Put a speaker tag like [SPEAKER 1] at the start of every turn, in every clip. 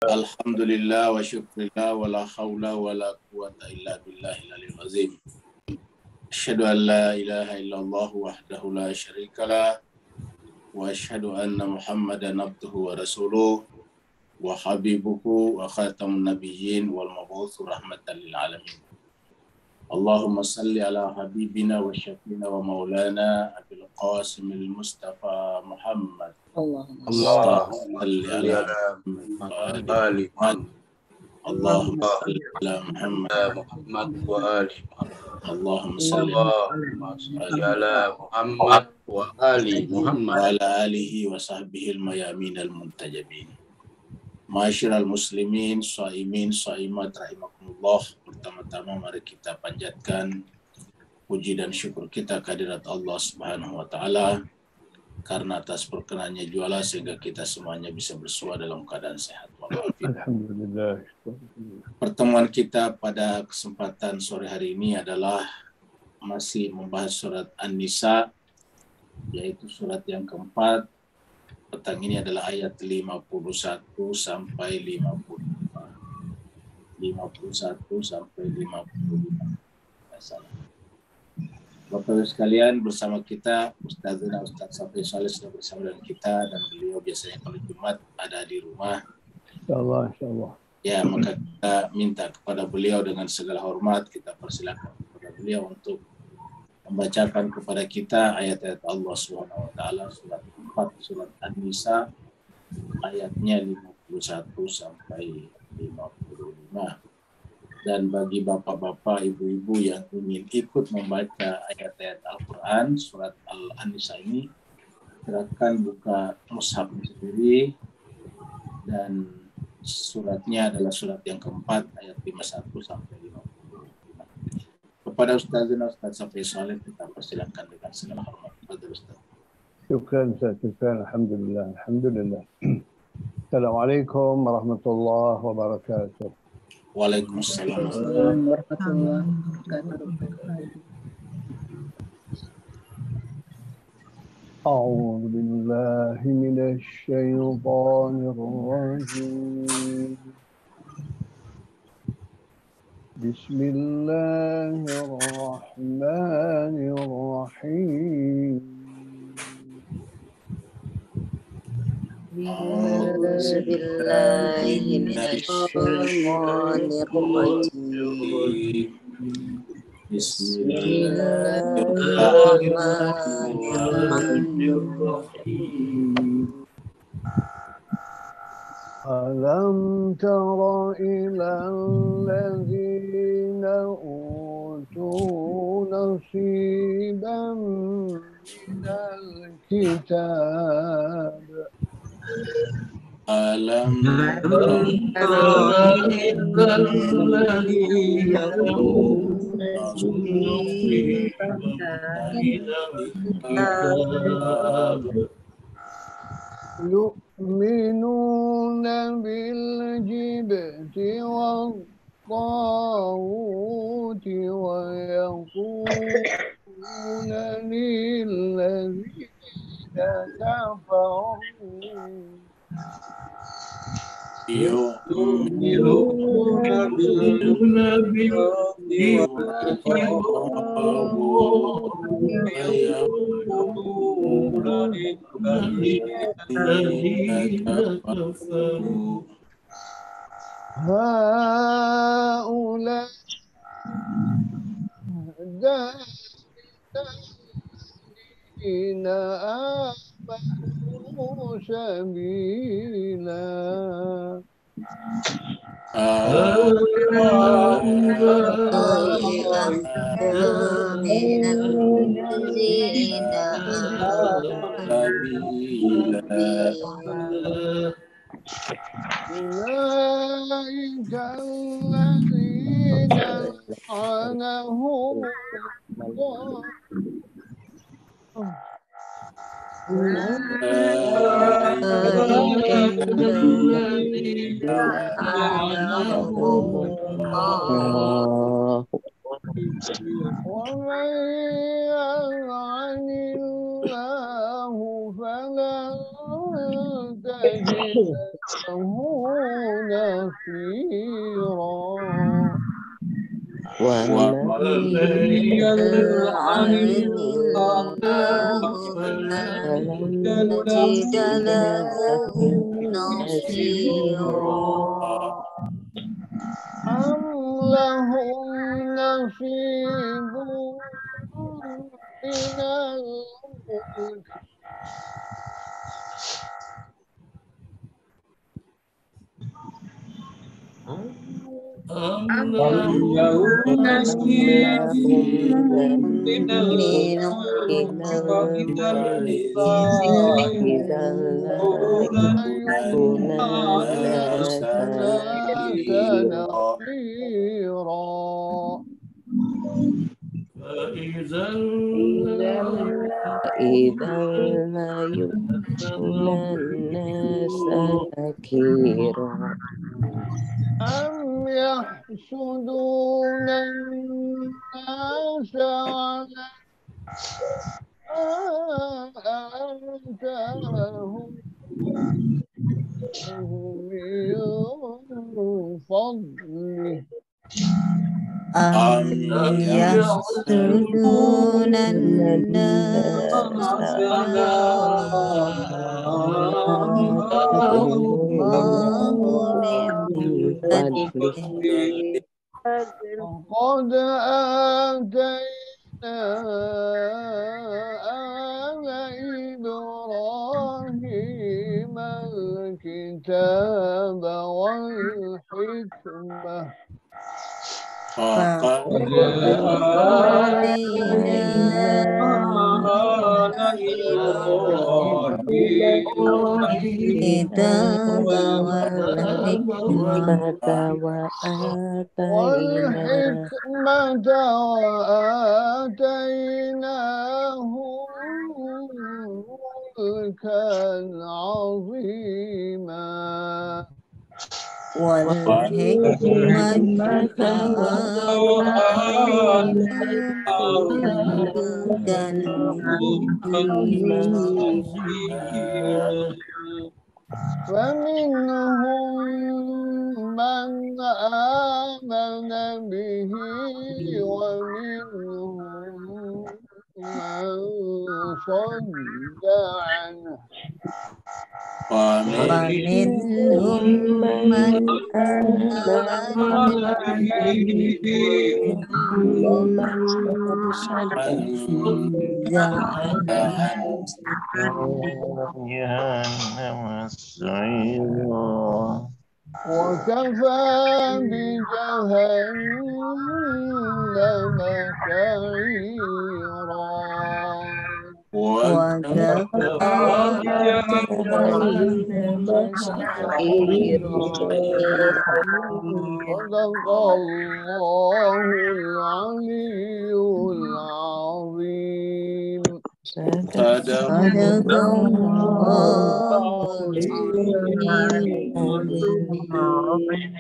[SPEAKER 1] Alhamdulillah wa syukurillah wa la hawla wa la quwata illa billahil aliyyil azim. Asyhadu an la ilaha illallah wahdahu la syarikalah wa asyhadu anna Muhammadan abduhu wa rasuluh wa habibuhu wa khatamun nabiyyin wal mab'uts rahmatan lil alamin. Allahumma salli ala habibina wa syafiina wa maulana Abil Qasim al-Mustafa Muhammad.
[SPEAKER 2] Allahumma
[SPEAKER 1] salli ala
[SPEAKER 3] Ali Muhammad.
[SPEAKER 1] Allahumma salli ala Muhammad
[SPEAKER 3] wa ali Muhammad.
[SPEAKER 1] Allahumma salli
[SPEAKER 3] ala Muhammad wa ali Muhammad
[SPEAKER 1] wa ala alihi wa sahbihi al-mayamin al-muntajabin. Ma'asyiral muslimin, shaimin, shaimat rahimakumullah. Pertama-tama mari kita panjatkan puji dan syukur kita kehadirat Allah Subhanahu wa taala karena atas perkenannya juala sehingga kita semuanya bisa bersua dalam keadaan sehat walafiat.
[SPEAKER 2] Alhamdulillah.
[SPEAKER 1] Pertemuan kita pada kesempatan sore hari ini adalah masih membahas surat An-Nisa, yaitu surat yang keempat. Petang ini adalah ayat 51 sampai 55. 51 sampai 55. Bapak-Ibu sekalian, bersama kita Ustaz Safi Saleh sudah bersama dengan kita, dan beliau biasanya kalau Jumat ada di rumah.
[SPEAKER 2] Insyaallah.
[SPEAKER 1] Ya, maka kita minta kepada beliau dengan segala hormat, kita persilakan kepada beliau untuk membacakan kepada kita ayat-ayat Allah Subhanahu wa taala surat 4 surat An-Nisa ayatnya 51 sampai 55. Dan bagi bapak-bapak, ibu-ibu yang ingin ikut membaca ayat-ayat Al-Quran, surat An-Nisa ini, silakan buka mushaf sendiri, dan suratnya adalah surat yang keempat, ayat 51 sampai 55. Kepada Ustaz Safi Saleh, kita persilakan dengan segala hormat. Ustaz.
[SPEAKER 2] Syukran, Alhamdulillah. Assalamualaikum warahmatullahi wabarakatuh.
[SPEAKER 1] Waalaikumsalam
[SPEAKER 4] warahmatullahi wabarakatuh.
[SPEAKER 2] A'udzu billahi minasy syaithanir rajim. Bismillahirrahmanirrahim.
[SPEAKER 4] A'udzu billahi minasyaitonir rajim. Bismillahirrahmanirrahim.
[SPEAKER 2] Alam tara ilal ladzina utu nasiban minal kitab.
[SPEAKER 1] Alam
[SPEAKER 2] yu'minuna bil jibti wa tawuti wa yaquluna lil ladzina kafaru
[SPEAKER 1] yu'minuna
[SPEAKER 2] haula da'ina amanu sabila Ulaika alladzina an'amahum ومن يلعن الله فلا تجد له نصيرا
[SPEAKER 4] ومن يلعن الله فلن تجد له نصيرا
[SPEAKER 2] أم لهم نصيب من الملك
[SPEAKER 3] أم له نصيب من الملك إذا لا يؤتون الناس
[SPEAKER 2] نصيرا
[SPEAKER 4] إذا لا يؤتون الناس نكيرا
[SPEAKER 2] أم يحسدون الناس على آتاهم من فضله
[SPEAKER 4] أم يحسدون الناس على الله من فضله
[SPEAKER 2] وقد آتينا آل إبراهيم الكتاب والحكمة
[SPEAKER 3] فقد
[SPEAKER 4] آتينا
[SPEAKER 3] آل إبراهيم
[SPEAKER 4] الكتاب والحكمة
[SPEAKER 2] وآتيناهم ملكا عظيما
[SPEAKER 4] والحكمة وآتيناهم ملكا عظيما
[SPEAKER 2] فمنهم من آمن به ومنهم من صد عنه
[SPEAKER 4] ومنهم من آمن به ومن صد عنه
[SPEAKER 5] جهنم سعيرا
[SPEAKER 2] وكفى بجهنم سعيرا
[SPEAKER 4] وكفى بجهنم سعيرا
[SPEAKER 2] صدق الله العلي العظيم
[SPEAKER 4] صدق الله العلي العظيم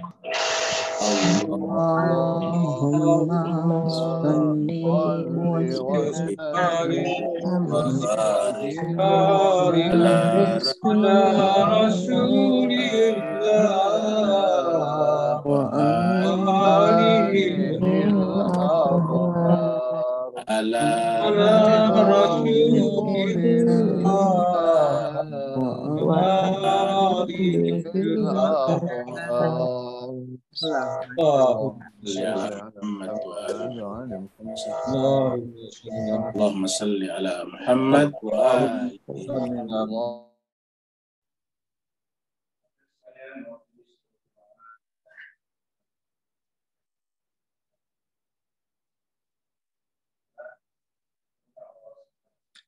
[SPEAKER 4] اللهم صل وسلم
[SPEAKER 3] وبارك
[SPEAKER 4] على
[SPEAKER 3] على رسول
[SPEAKER 4] رسول
[SPEAKER 3] الله
[SPEAKER 4] وآله
[SPEAKER 2] الأبرار
[SPEAKER 3] على رسول الله وآله
[SPEAKER 2] الأبرار
[SPEAKER 1] اللهم صل على محمد وآله.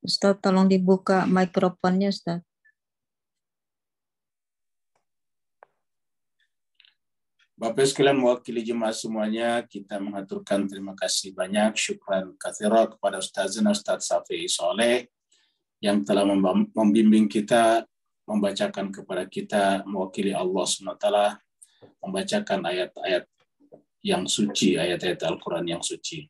[SPEAKER 4] Ustaz, tolong dibuka mikrofonnya, Ustaz.
[SPEAKER 1] Bapak sekalian mewakili jemaah semuanya, kita mengaturkan terima kasih banyak, syukran katsira kepada Ustazana Ustaz Safi Soleh yang telah membimbing kita, membacakan kepada kita mewakili Allah SWT, membacakan ayat-ayat yang suci, ayat-ayat Al-Quran yang suci.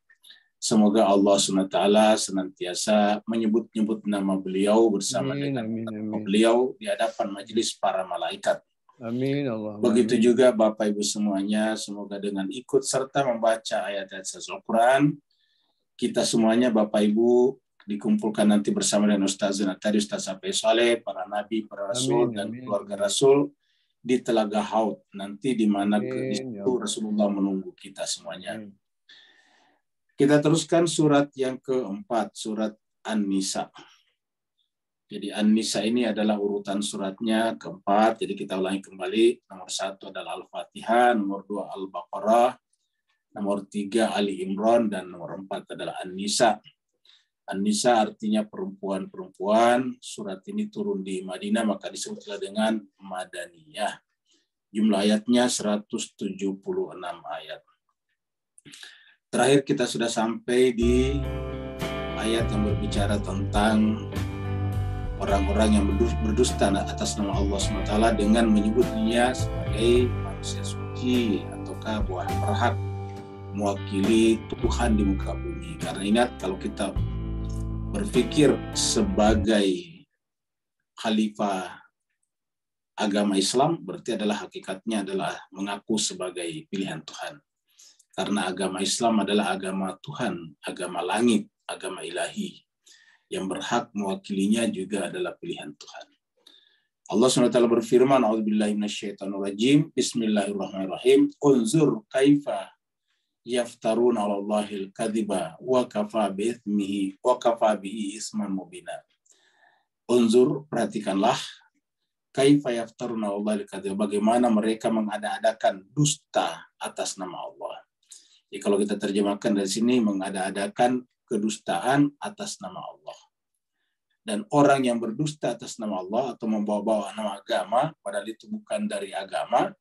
[SPEAKER 1] Semoga Allah SWT senantiasa menyebut-nyebut nama beliau bersama dengan nama beliau di hadapan majelis para malaikat.
[SPEAKER 2] Amin Allah.
[SPEAKER 1] Begitu juga Bapak Ibu semuanya, semoga dengan ikut serta membaca ayat-ayat Al-Quran, kita semuanya Bapak Ibu dikumpulkan nanti bersama dengan Ustazana tadi, Ustaz Safai Saleh, para nabi, para rasul, dan keluarga rasul di Telaga Haud, nanti di mana di situ Rasulullah menunggu kita semuanya. Kita teruskan surat yang keempat, surat An-Nisa. Jadi An-Nisa ini adalah urutan suratnya keempat, jadi kita ulangi kembali. Nomor 1 adalah Al-Fatihah, nomor 2 Al-Baqarah, nomor 3 Ali Imran, dan nomor 4 adalah An-Nisa. An-Nisa artinya perempuan-perempuan. Surat ini turun di Madinah, maka disebutlah dengan Madaniyah. Jumlah ayatnya 176 ayat. Terakhir kita sudah sampai di ayat yang berbicara tentang orang-orang yang berdusta atas nama Allah SWT dengan menyebut dia sebagai manusia suci ataukah buah berhak mewakili Tuhan di muka bumi. Karena ingat, kalau kita berpikir sebagai khalifah agama Islam, berarti adalah hakikatnya adalah mengaku sebagai pilihan Tuhan. Karena agama Islam adalah agama Tuhan, agama langit, agama ilahi. Yang berhak mewakilinya juga adalah pilihan Tuhan. Allah SWT berfirman, A'udzubillahi minasyaitonirrajim, Bismillahirrahmanirrahim, Unzur kaifa yaftaruna 'alallahil kadziba wa kafa bihi isman mubina. Unzur, perhatikanlah, kaifa yaftaruna 'alallahil kadziba, bagaimana mereka mengada-adakan dusta atas nama Allah. Jadi kalau kita terjemahkan dari sini, mengada-adakan kedustaan atas nama Allah. Dan orang yang berdusta atas nama Allah atau membawa-bawa nama agama, padahal itu bukan dari agama,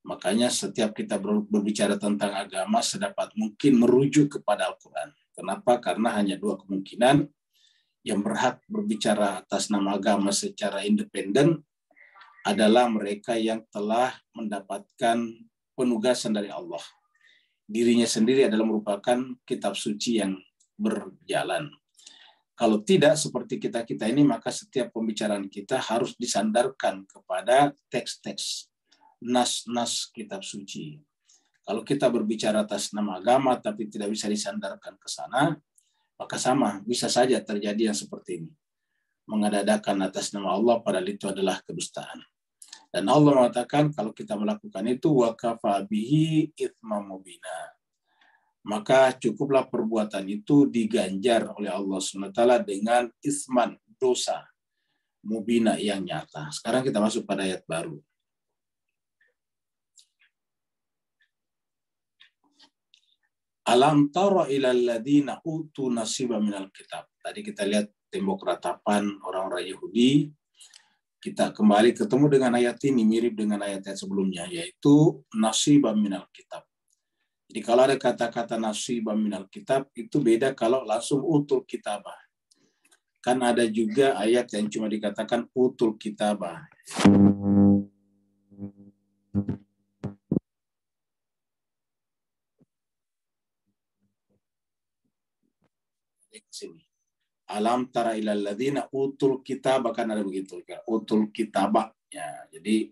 [SPEAKER 1] makanya setiap kita berbicara tentang agama, sedapat mungkin merujuk kepada Al-Quran. Kenapa? Karena hanya dua kemungkinan. Yang berhak berbicara atas nama agama secara independen adalah mereka yang telah mendapatkan penugasan dari Allah. Dirinya sendiri adalah merupakan kitab suci yang berjalan. Kalau tidak seperti kita-kita ini, maka setiap pembicaraan kita harus disandarkan kepada teks-teks, nas-nas kitab suci. Kalau kita berbicara atas nama agama tapi tidak bisa disandarkan ke sana, maka sama, bisa saja terjadi yang seperti ini. Mengada-adakan atas nama Allah padahal itu adalah kedustaan. Dan Allah mengatakan kalau kita melakukan itu wa kafa bihi itsman mubina. Maka cukuplah perbuatan itu diganjar oleh Allah SWT dengan isman, dosa mubina yang nyata. Sekarang kita masuk pada ayat baru. Alam tara ilal ladzina utu nasiba minal kitab. Tadi kita lihat tembok ratapan orang-orang Yahudi. Kita kembali ketemu dengan ayat ini, mirip dengan ayat-ayat sebelumnya, yaitu nasiba minal kitab. Jadi kalau ada kata-kata nasiba minal kitab, itu beda kalau langsung utul kitabah. Kan ada juga ayat yang cuma dikatakan utul kitabah. Sini. Alam tara ilal ladzina utul kitab, kan ada begitu ya, utul kitabah ya. Jadi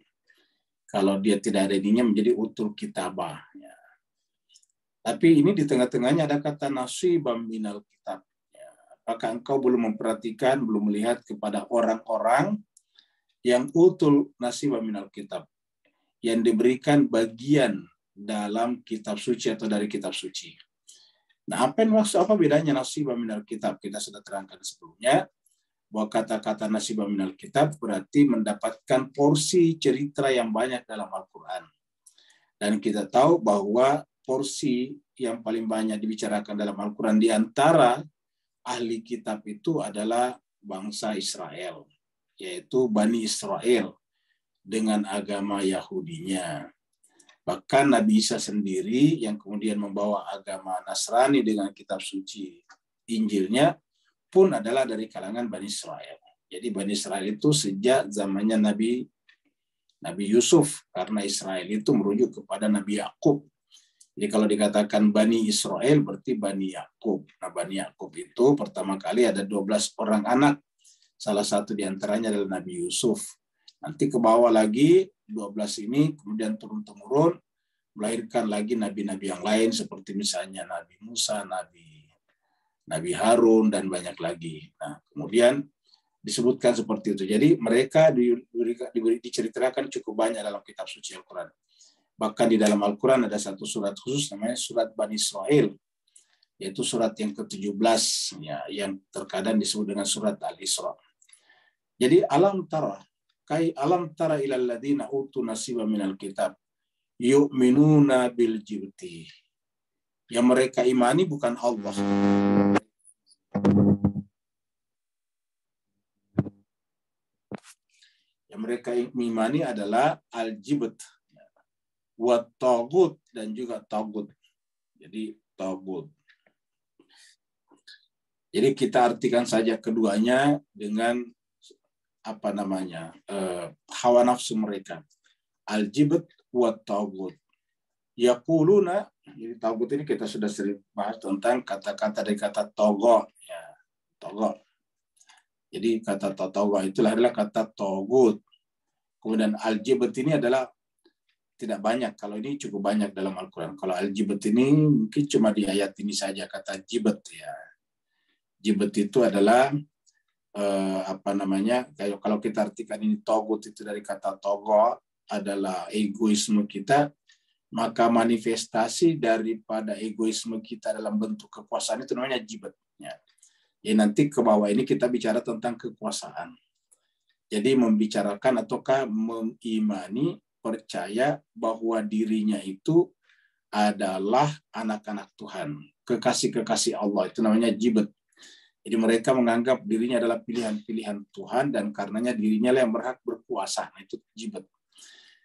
[SPEAKER 1] kalau dia tidak ada ininya menjadi utul kitabah ya. Tapi ini di tengah-tengahnya ada kata nasibam minal kitab ya. Apakah engkau belum memperhatikan, belum melihat kepada orang-orang yang utul nasibam minal kitab, yang diberikan bagian dalam kitab suci atau dari kitab suci. Nah, apa bedanya nasibah minal kitab? Kita sudah terangkan sebelumnya bahwa kata-kata nasibah minal kitab berarti mendapatkan porsi cerita yang banyak dalam Al-Quran. Dan kita tahu bahwa porsi yang paling banyak dibicarakan dalam Al-Quran di antara ahli kitab itu adalah bangsa Israel, yaitu Bani Israel dengan agama Yahudinya. Bahkan Nabi Isa sendiri yang kemudian membawa agama Nasrani dengan kitab suci Injilnya pun adalah dari kalangan Bani Israel. Jadi Bani Israel itu sejak zamannya Nabi Yusuf, karena Israel itu merujuk kepada Nabi Yakub Jadi kalau dikatakan Bani Israel berarti Bani Yakub. Nah, Bani Yakub itu pertama kali ada 12 orang anak. Salah satu diantaranya adalah Nabi Yusuf. Nanti ke bawah lagi 12 ini kemudian turun-temurun melahirkan lagi nabi-nabi yang lain seperti misalnya Nabi Musa, Nabi Harun dan banyak lagi. Nah, kemudian disebutkan seperti itu. Jadi mereka diceritakan cukup banyak dalam kitab suci Al-Quran. Bahkan di dalam Al-Quran ada satu surat khusus namanya surat Bani Israel, yaitu surat yang ke-17 ya, yang terkadang disebut dengan surat Al-Isra. Jadi alam tara ilal ladzina utu nasiba minal kitab yu'minuna bil jibti. Yang mereka imani bukan Allah. Yang mereka imani adalah al-jibt, wa tagut dan juga tagut. Jadi tagut. Jadi kita artikan saja keduanya dengan apa namanya hawa nafsu mereka. Al-jibt wa tagut. Yaquluna, jadi tagut ini kita sudah sering bahas tentang kata-kata dari kata togo, ya, togo. Jadi kata togo itulah adalah kata togut. Kemudian al-jibt ini adalah tidak banyak. Kalau ini cukup banyak dalam Al-Quran. Kalau al-jibt ini mungkin cuma di ayat ini saja kata jibt ya. Jibt itu adalah apa namanya? Kalau kita artikan ini togut itu dari kata togo adalah egoisme kita, maka manifestasi daripada egoisme kita dalam bentuk kekuasaan itu namanya jibt. Ya. Jadi nanti ke bawah ini kita bicara tentang kekuasaan. Jadi membicarakan ataukah mengimani, percaya bahwa dirinya itu adalah anak-anak Tuhan, kekasih-kekasih Allah, itu namanya jibt. Jadi mereka menganggap dirinya adalah pilihan-pilihan Tuhan dan karenanya dirinya lah yang berhak berkuasa. Nah, itu jibt.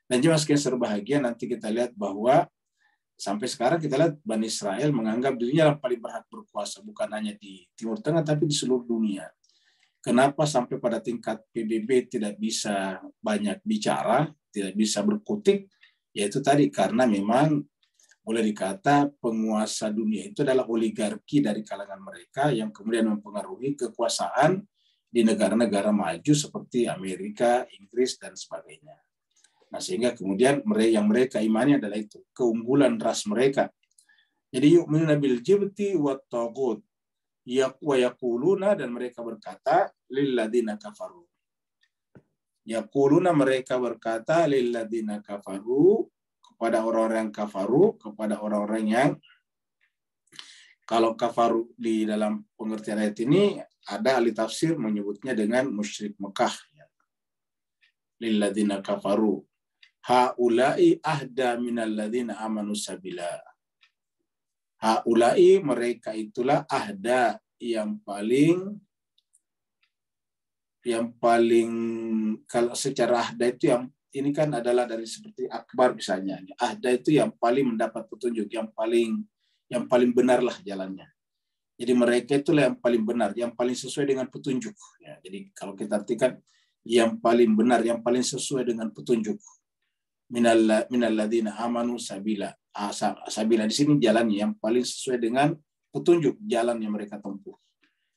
[SPEAKER 1] Dan jemaah sekalian berbahagia, nanti kita lihat bahwa sampai sekarang kita lihat Bani Israel menganggap dirinya yang paling berhak berkuasa, bukan hanya di Timur Tengah tapi di seluruh dunia. Kenapa sampai pada tingkat PBB tidak bisa banyak bicara, tidak bisa berkutik? Yaitu tadi karena memang boleh dikata penguasa dunia itu adalah oligarki dari kalangan mereka yang kemudian mempengaruhi kekuasaan di negara-negara maju seperti Amerika, Inggris, dan sebagainya. Nah, sehingga kemudian yang mereka imani adalah itu, keunggulan ras mereka. Jadi yu'minuna bil jibti wat taghut. Wa yaquluna, dan mereka berkata lil ladzina kafaru. Yaquluna, mereka berkata lil ladzina kafaru, kepada orang-orang yang kafaru, kepada orang-orang yang, kalau kafaru di dalam pengertian ayat ini ada ahli tafsir menyebutnya dengan musyrik Mekah. Lil ladzina kafaru haula'i ahda minal ladzina amanu sabila. Haula'i, mereka itulah ahda, yang paling kalau secara ahda itu yang ini kan adalah dari seperti akbar misalnya. Ahda itu yang paling mendapat petunjuk, yang paling benar lah jalannya. Jadi mereka itulah yang paling benar, yang paling sesuai dengan petunjuk. Ya, jadi kalau kita artikan yang paling benar, yang paling sesuai dengan petunjuk. Minal ladzina amanu sabila. Sabila di sini jalannya yang paling sesuai dengan petunjuk, jalan yang mereka tempuh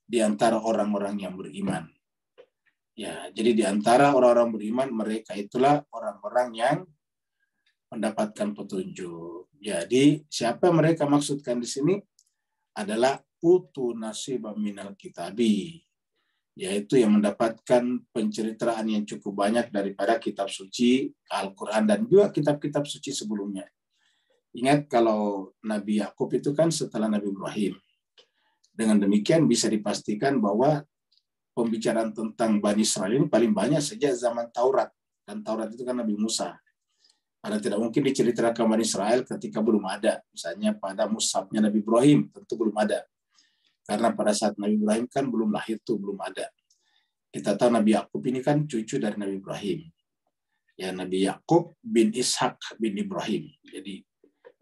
[SPEAKER 1] di antara orang-orang yang beriman. Ya, jadi di antara orang-orang beriman, mereka itulah orang-orang yang mendapatkan petunjuk. Jadi siapa yang mereka maksudkan di sini adalah utu nasibam minal kitabi, yaitu yang mendapatkan penceritaan yang cukup banyak daripada kitab suci Al-Quran dan juga kitab-kitab suci sebelumnya. Ingat kalau Nabi Yakub itu kan setelah Nabi Ibrahim. Dengan demikian bisa dipastikan bahwa pembicaraan tentang Bani Israel ini paling banyak sejak zaman Taurat. Dan Taurat itu kan Nabi Musa. Karena tidak mungkin diceritakan Bani Israel ketika belum ada. Misalnya pada mushafnya Nabi Ibrahim, tentu belum ada. Karena pada saat Nabi Ibrahim kan belum lahir tuh, belum ada. Kita tahu Nabi Yakub ini kan cucu dari Nabi Ibrahim. Ya, Nabi Yakub bin Ishak bin Ibrahim. Jadi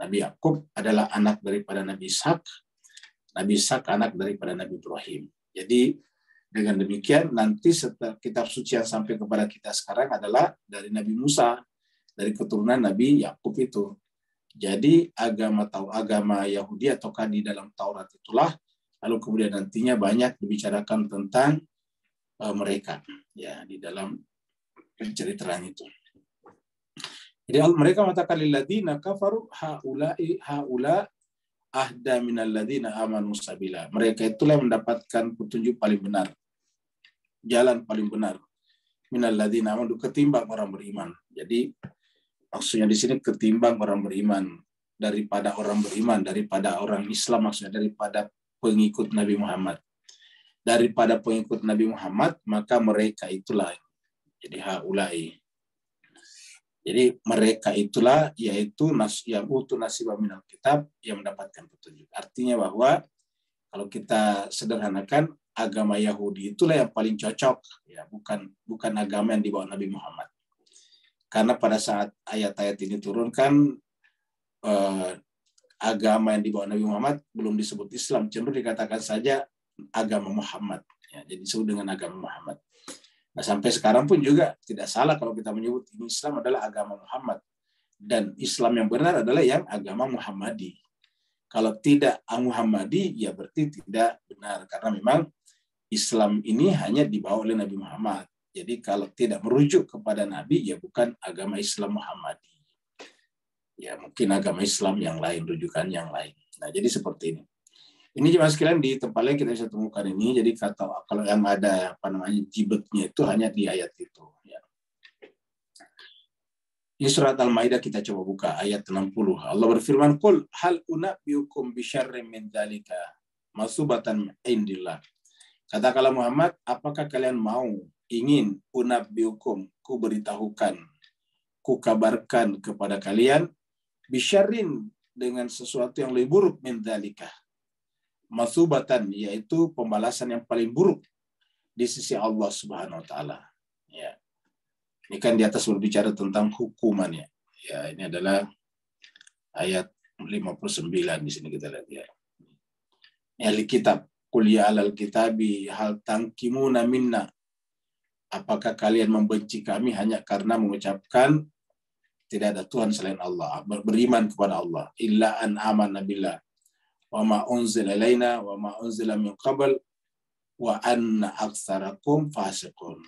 [SPEAKER 1] Nabi Yakub adalah anak daripada Nabi Ishak. Nabi Ishak anak daripada Nabi Ibrahim. Jadi dengan demikian nanti setelah kitab suci yang sampai kepada kita sekarang adalah dari Nabi Musa, dari keturunan Nabi Yakub itu. Jadi agama Yahudi ataukah di dalam Taurat itulah, lalu kemudian nantinya banyak dibicarakan tentang mereka ya di dalam penceritaan itu. Jadi mereka mengatakan lilladzina kafaru haula ahda minal ladzina amanu sabila. Mereka itulah yang mendapatkan petunjuk paling benar, jalan paling benar minal ladzina amanu, ketimbang orang beriman. Jadi maksudnya di sini ketimbang orang beriman, daripada orang beriman, daripada orang Islam, maksudnya daripada pengikut Nabi Muhammad. Daripada pengikut Nabi Muhammad, maka mereka itulah. Jadi haulai. Jadi mereka itulah, yaitu yang utu nasibah minal kitab, yang mendapatkan petunjuk. Artinya bahwa kalau kita sederhanakan, agama Yahudi itulah yang paling cocok, ya, bukan agama yang dibawa Nabi Muhammad. Karena pada saat ayat-ayat ini turunkan, agama yang dibawa Nabi Muhammad belum disebut Islam, cenderung dikatakan saja agama Muhammad. Ya, jadi disebut dengan agama Muhammad. Nah, sampai sekarang pun juga tidak salah kalau kita menyebut ini Islam adalah agama Muhammad. Dan Islam yang benar adalah yang agama Muhammadi. Kalau tidak Muhammadi, ya berarti tidak benar. Karena memang Islam ini hanya dibawa oleh Nabi Muhammad. Jadi kalau tidak merujuk kepada Nabi, ya bukan agama Islam Muhammadi. Ya mungkin agama Islam yang lain, rujukan yang lain. Nah jadi seperti ini. Ini cuma sekalian di tempat lain kita bisa temukan ini. Jadi kalau yang ada jibetnya itu hanya di ayat itu. Ya. Ini surat Al-Maidah, kita coba buka ayat 60. Allah berfirman, "Qul hal unabbiukum bisyarrin min dzalika masubatan indillah." Katakanlah Muhammad, apakah kalian ingin unabbiukum, ku beritahukan, ku kabarkan kepada kalian bisyarrin, dengan sesuatu yang lebih buruk, min dzalika, masubatan, yaitu pembalasan yang paling buruk di sisi Allah Subhanahu wa taala. Ya. Ini kan di atas berbicara tentang hukumannya. Ya, ini adalah ayat 59 di sini kita lihat ya. Ahli kitab, qul ya alal kitabi hal tangkimuna minna. Apakah kalian membenci kami hanya karena mengucapkan tidak ada Tuhan selain Allah, beriman kepada Allah, illa an amana billah wa ma unzila ilaina wa ma unzila min qabl wa anna aktsarakum fasiqun.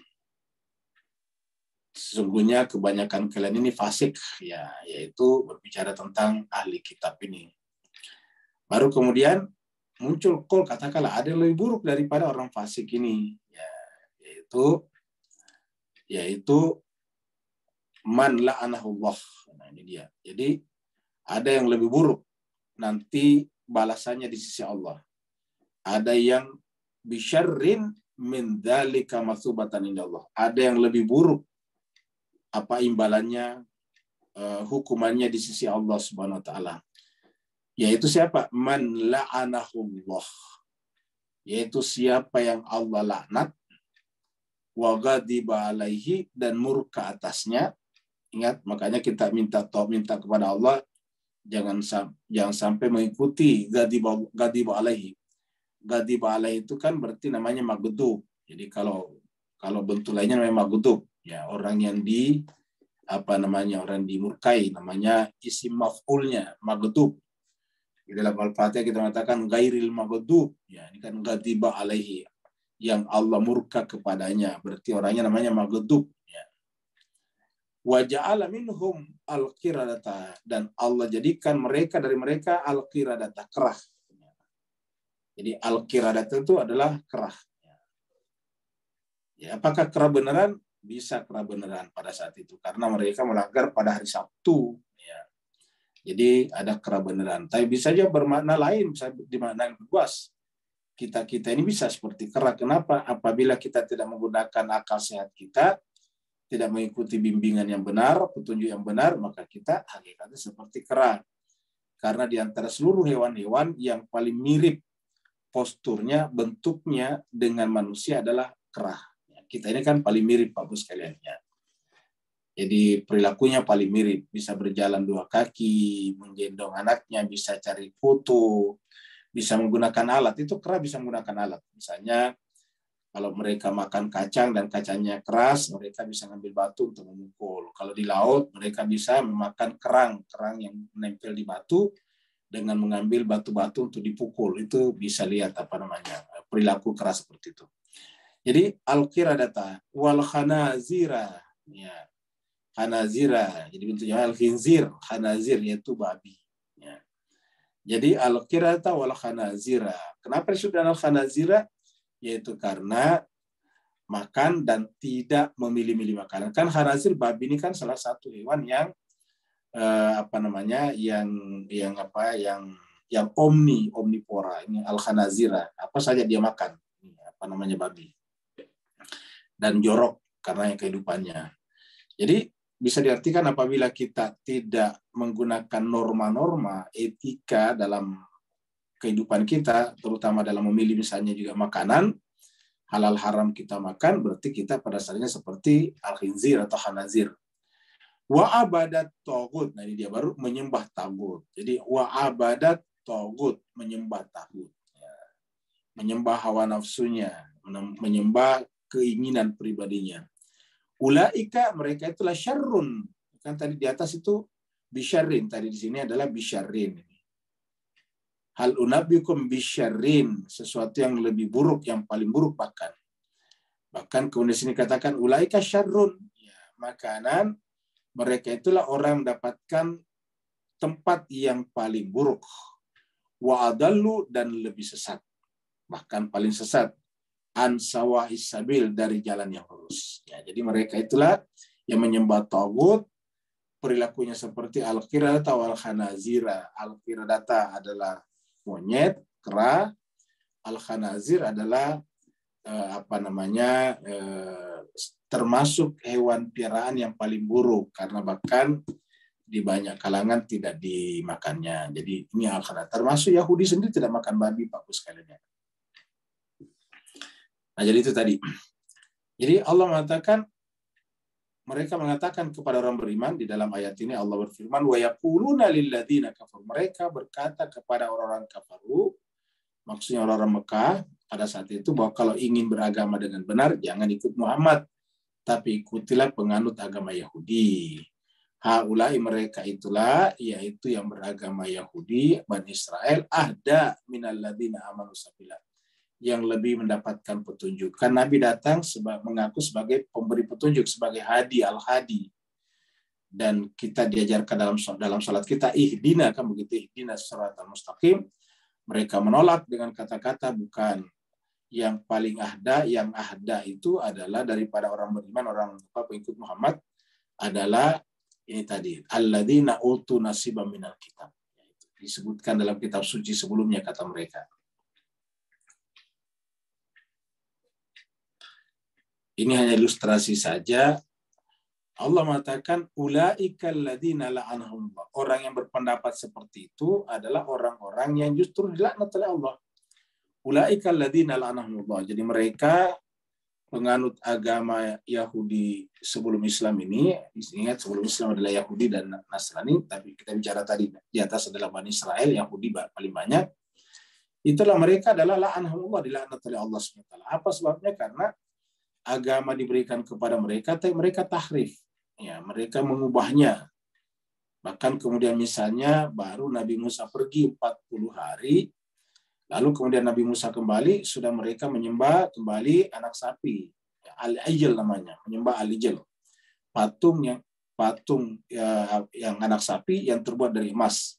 [SPEAKER 1] Sesungguhnya kebanyakan kalian ini fasik, ya, yaitu berbicara tentang ahli kitab ini. Baru kemudian muncul qul, katakanlah ada yang lebih buruk daripada orang fasik ini, ya, yaitu man la'anahullah. Nah, ini dia. Jadi ada yang lebih buruk nanti balasannya di sisi Allah. Ada yang bisyarrin min dzalika masubatan indallah. Ada yang lebih buruk apa imbalannya, hukumannya di sisi Allah Subhanahu wa taala. Yaitu siapa? Man la'anahullah. Yaitu siapa yang Allah laknat, wa ghadiba alaihi, dan murka atasnya. Ingat, makanya kita minta kepada Allah jangan sampai mengikuti ghadiba alaihi. Ghadiba alaihi itu kan berarti namanya maghdub. Jadi kalau bentuk lainnya namanya maghdub, ya, orang yang orang dimurkai, namanya isim maf'ulnya maghdub. Di dalam Al-Fatihah kita mengatakan ghairil maghdub, ya, ini kan ghadiba alaihi, yang Allah murka kepadanya, berarti orangnya namanya maghdub, ya. Wa ja'ala minhum al-qiradata, dan Allah jadikan dari mereka al-qiradata, kerah. Jadi al-qiradata itu adalah kerah. Ya, apakah kerah beneran? Bisa kerah beneran pada saat itu karena mereka melanggar pada hari Sabtu, ya. Jadi ada kerah beneran. Tapi bisa saja bermakna lain, bisa dimaknakan luas. Kita ini bisa seperti kerah. Kenapa? Apabila kita tidak menggunakan akal sehat kita, tidak mengikuti bimbingan yang benar, petunjuk yang benar, maka kita hakikatnya seperti kera. Karena di antara seluruh hewan-hewan yang paling mirip posturnya, bentuknya dengan manusia adalah kera. Kita ini kan paling mirip, Pak Bu sekalian. Ya. Jadi perilakunya paling mirip, bisa berjalan 2 kaki, menggendong anaknya, bisa cari foto, bisa menggunakan alat. Itu kera bisa menggunakan alat. Misalnya Kalau mereka makan kacang dan kacangnya keras, mereka bisa ngambil batu untuk memukul. Kalau di laut, mereka bisa memakan kerang yang menempel di batu dengan mengambil batu-batu untuk dipukul. Itu bisa lihat perilaku keras seperti itu. Jadi al-qiradata wal khanazira, ya. Khanazira, jadi bentuknya al-khinzir, khanazir yaitu babi. Ya. Jadi al-qiradata wal khanazira. Kenapa disebut al-khanazira? Yaitu karena makan dan tidak memilih-milih makanan. Kan khanazir, babi ini kan salah satu hewan yang yang omnivora. Ini al-khanazira, apa saja dia makan. Ini babi. Dan jorok karena kehidupannya. Jadi bisa diartikan apabila kita tidak menggunakan norma-norma etika dalam kehidupan kita, terutama dalam memilih misalnya juga makanan, halal haram kita makan, berarti kita pada dasarnya seperti al-khinzir atau khanazir. Wa abadat tagut, nah ini dia baru menyembah tagut. Jadi wa abadat tagut, menyembah tagut. Ya. Menyembah hawa nafsunya, menyembah keinginan pribadinya. Ulaika, mereka itulah syarrun. Kan tadi di atas itu bisyarrin, tadi di sini adalah bisyarrin. Hal unabbiukum bisyarrin, sesuatu yang lebih buruk, yang paling buruk bahkan. Bahkan kemudian sini katakan ulaika syarrun, ya, makanan mereka itulah orang mendapatkan tempat yang paling buruk. Wa adallu, dan lebih sesat. Bahkan paling sesat. An sawa'is sabil, dari jalan yang lurus. Ya, jadi mereka itulah yang menyembah tagut, perilakunya seperti al-qiradata wal khanazira. Al-qiradata adalah monyet, kera. Al-khanazir adalah termasuk hewan piaraan yang paling buruk, karena bahkan di banyak kalangan tidak dimakannya. Jadi ini al-khanazir. Termasuk Yahudi sendiri tidak makan babi, Pak Bos sekalian. Nah, jadi itu tadi. Jadi Allah mengatakan, mereka mengatakan kepada orang beriman di dalam ayat ini, Allah berfirman, wa yaquluna lil ladzina kafaru. Mereka berkata kepada orang-orang kafaru, maksudnya orang-orang Mekah pada saat itu, bahwa kalau ingin beragama dengan benar, jangan ikut Muhammad, tapi ikutilah penganut agama Yahudi. Haulai, mereka itulah, yaitu yang beragama Yahudi, Bani Israel, ahda minal ladzina amanu sabila, yang lebih mendapatkan petunjuk. Kan Nabi datang mengaku sebagai pemberi petunjuk, sebagai hadi, al-hadi. Dan kita diajarkan dalam salat kita, ihdina, kan begitu, ihdina siratal mustaqim. Mereka menolak dengan kata-kata bukan. Yang paling ahda, yang ahda itu adalah daripada orang beriman, orang pengikut Muhammad, adalah ini tadi, alladzina utu nasiban minal kitab. Disebutkan dalam kitab suci sebelumnya, kata mereka. Ini hanya ilustrasi saja. Allah mengatakan ulaikal ladzina la'anahumullah. Orang yang berpendapat seperti itu adalah orang-orang yang justru dilaknat oleh Allah. Ulaikal ladzina la'anahumullah. Jadi mereka penganut agama Yahudi sebelum Islam ini, ingat sebelum Islam adalah Yahudi dan Nasrani, tapi kita bicara tadi di atas adalah Bani Israel, Yahudi paling banyak. Itulah mereka adalah la'anahumullah, dilaknat oleh Allah SWT. Apa sebabnya? Karena agama diberikan kepada mereka, tapi mereka tahrif. Ya, mereka mengubahnya. Bahkan kemudian misalnya baru Nabi Musa pergi 40 hari, lalu kemudian Nabi Musa kembali, sudah mereka menyembah kembali anak sapi. Al-Ijl namanya, menyembah Al-Ijl. Patung yang anak sapi yang terbuat dari emas.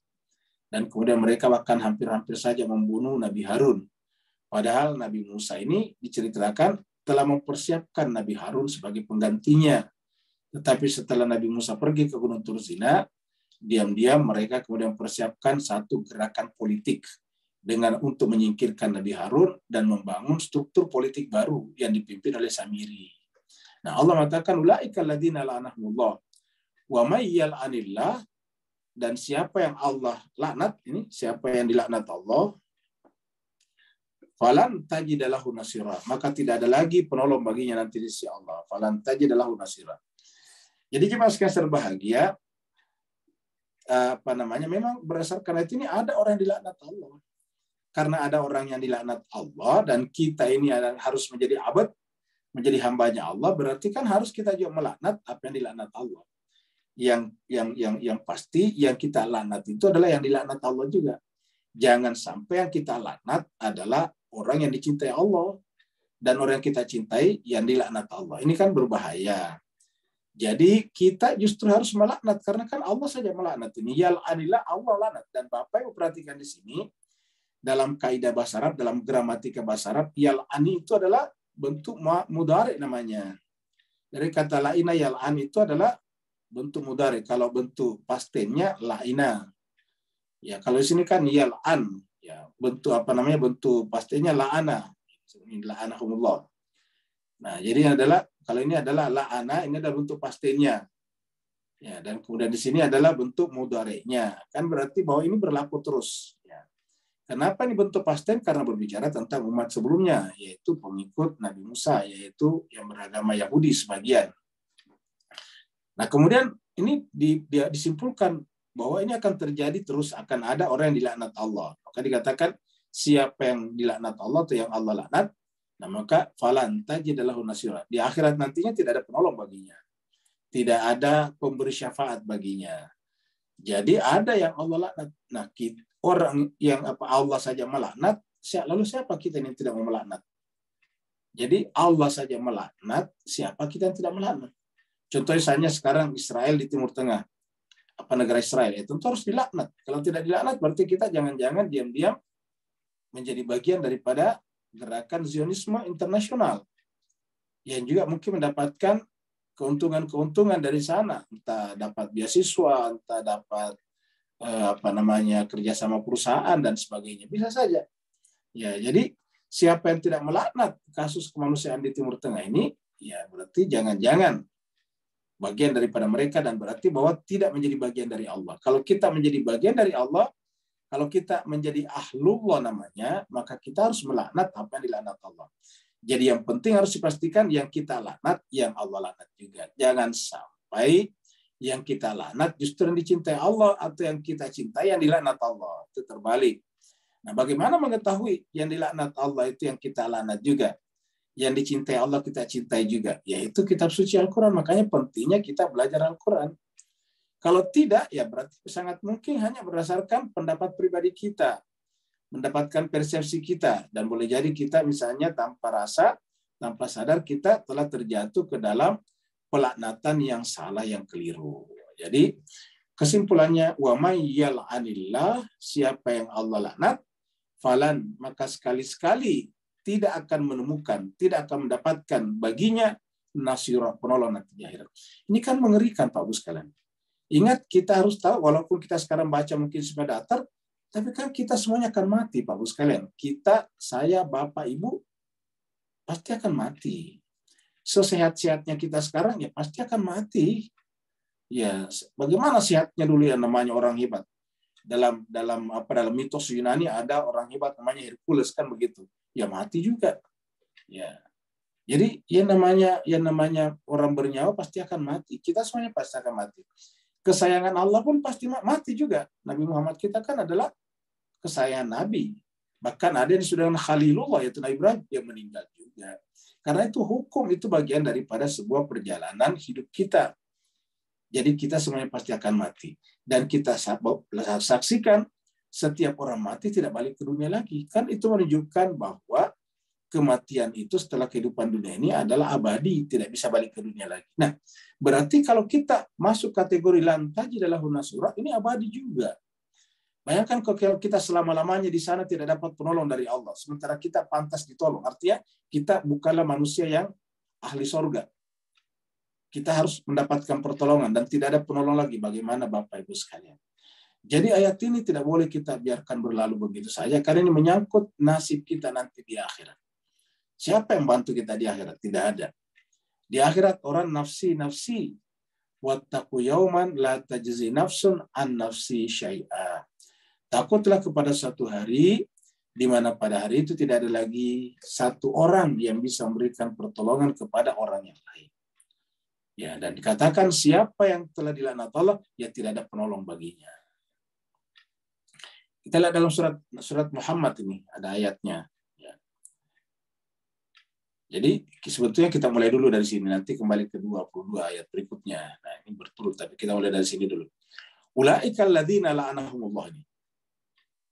[SPEAKER 1] Dan kemudian mereka bahkan hampir-hampir saja membunuh Nabi Harun. Padahal Nabi Musa ini diceritakan telah mempersiapkan Nabi Harun sebagai penggantinya. Tetapi setelah Nabi Musa pergi ke Gunung Tursina, diam-diam mereka kemudian mempersiapkan satu gerakan politik untuk menyingkirkan Nabi Harun dan membangun struktur politik baru yang dipimpin oleh Samiri. Nah, Allah mengatakan ulaikal ladzina la'anahumullah wa may yal'anillah, dan siapa yang Allah laknat, ini siapa yang dilaknat Allah, falan tajidalahu nasira, maka tidak ada lagi penolong baginya nanti di sisi Allah. Falan tajidalahu nasira. Jadi jemaah sekalian berbahagia, memang berdasarkan ayat ini ada orang yang dilaknat Allah. karena ada orang yang dilaknat Allah dan kita ini harus menjadi abad, menjadi hambanya Allah, berarti kan harus kita juga melaknat apa yang dilaknat Allah. Yang pasti yang kita laknat itu adalah yang dilaknat Allah juga. Jangan sampai yang kita laknat adalah orang yang dicintai Allah dan orang yang kita cintai yang dilaknat Allah. Ini kan berbahaya. Jadi kita justru harus melaknat karena kan Allah saja melaknat ini. Yal'anillah, Allah laknat. Dan Bapak Ibu perhatikan di sini dalam kaidah bahasa Arab, dalam gramatika bahasa Arab, yal'ani itu adalah bentuk mudhari namanya. Dari kata la'ina, yal'an itu adalah bentuk mudhari. Kalau bentuk pastennya la'ina. Ya, kalau di sini kan yal'an, ya, bentuk apa namanya? Bentuk pastennya la'ana. La'anahumullah. Nah, jadi adalah kalau ini adalah la'ana, ini adalah bentuk pastennya. Ya, dan kemudian di sini adalah bentuk mudhari'nya. Kan berarti bahwa ini berlaku terus. Ya. Kenapa ini bentuk pasten? Karena berbicara tentang umat sebelumnya, yaitu pengikut Nabi Musa, yaitu yang beragama Yahudi sebagian. Nah, kemudian ini disimpulkan bahwa ini akan terjadi terus, akan ada orang yang dilaknat Allah. Maka dikatakan siapa yang dilaknat Allah atau yang Allah laknat, nah maka falan tajid lahu nasira. Di akhirat nantinya tidak ada penolong baginya. Tidak ada pemberi syafaat baginya. Jadi ada yang Allah laknat. Nah, orang yang Allah saja melaknat, lalu siapa kita yang tidak mau melaknat? Jadi Allah saja melaknat, siapa kita yang tidak melaknat? Contohnya misalnya sekarang Israel di Timur Tengah. Apa negara Israel? Ya, tentu harus dilaknat. Kalau tidak dilaknat berarti kita jangan-jangan diam-diam menjadi bagian daripada gerakan Zionisme internasional yang juga mungkin mendapatkan keuntungan-keuntungan dari sana, entah dapat beasiswa, entah dapat kerjasama perusahaan dan sebagainya, bisa saja. Ya, jadi siapa yang tidak melaknat kasus kemanusiaan di Timur Tengah ini, ya berarti jangan-jangan bagian daripada mereka dan berarti bahwa tidak menjadi bagian dari Allah. Kalau kita menjadi bagian dari Allah, kalau kita menjadi ahlullah namanya, maka kita harus melaknat apa yang dilaknat Allah. Jadi yang penting harus dipastikan yang kita laknat, yang Allah laknat juga. Jangan sampai yang kita laknat justru yang dicintai Allah atau yang kita cintai yang dilaknat Allah. Itu terbalik. Nah, bagaimana mengetahui yang dilaknat Allah itu yang kita laknat juga? Yang dicintai Allah kita cintai juga. Yaitu kitab suci Al-Quran. Makanya pentingnya kita belajar Al-Quran. Kalau tidak, ya berarti sangat mungkin hanya berdasarkan pendapat pribadi kita, mendapatkan persepsi kita, dan boleh jadi kita misalnya tanpa rasa, tanpa sadar kita telah terjatuh ke dalam pelaknatan yang salah, yang keliru. Jadi kesimpulannya, wa may yal'anillah, siapa yang Allah laknat, falan, maka sekali-sekali tidak akan menemukan, tidak akan mendapatkan baginya nasirah, penolong nanti di akhirat. Ini kan mengerikan Pak Bu sekalian. Ingat, kita harus tahu, walaupun kita sekarang baca mungkin sudah datar, tapi kan kita semuanya akan mati, Pak Bu sekalian. Kita, saya, Bapak, Ibu, pasti akan mati. Sesehat-sehatnya kita sekarang, ya pasti akan mati. Ya, bagaimana sehatnya dulu yang namanya orang hebat? Dalam mitos Yunani ada orang hebat namanya Hercules, kan begitu. Ya mati juga. Ya. Jadi yang namanya orang bernyawa pasti akan mati. Kita semuanya pasti akan mati. Kesayangan Allah pun pasti mati juga. Nabi Muhammad kita kan adalah kesayangan Nabi. Bahkan ada yang sudah Khalilullah, yaitu Nabi Ibrahim, yang meninggal juga. Karena itu hukum itu bagian daripada sebuah perjalanan hidup kita. Jadi kita semuanya pasti akan mati. Dan kita saksikan setiap orang mati tidak balik ke dunia lagi. Kan itu menunjukkan bahwa kematian itu setelah kehidupan dunia ini adalah abadi, tidak bisa balik ke dunia lagi. Nah, berarti kalau kita masuk kategori lan tajidalahu nasura, ini abadi juga. Bayangkan kalau kita selama-lamanya di sana tidak dapat penolong dari Allah, sementara kita pantas ditolong. Artinya kita bukanlah manusia yang ahli sorga. Kita harus mendapatkan pertolongan dan tidak ada penolong lagi. Bagaimana Bapak Ibu sekalian? Jadi ayat ini tidak boleh kita biarkan berlalu begitu saja, karena ini menyangkut nasib kita nanti di akhirat. Siapa yang bantu kita di akhirat? Tidak ada. Di akhirat orang nafsi. Wattaqu yauman la tajzi nafsun an nafsi syai'a. Takutlah kepada suatu hari di mana pada hari itu tidak ada lagi satu orang yang bisa memberikan pertolongan kepada orang yang lain. Ya, dan dikatakan siapa yang telah dilaknat Allah, ya tidak ada penolong baginya. Kita lihat dalam surat Muhammad ini ada ayatnya. Ya. Jadi sebetulnya kita mulai dulu dari sini, nanti kembali ke 22 ayat berikutnya. Nah, ini berturut, tapi kita mulai dari sini dulu. Ulaika alladzina la'anahumullah ini.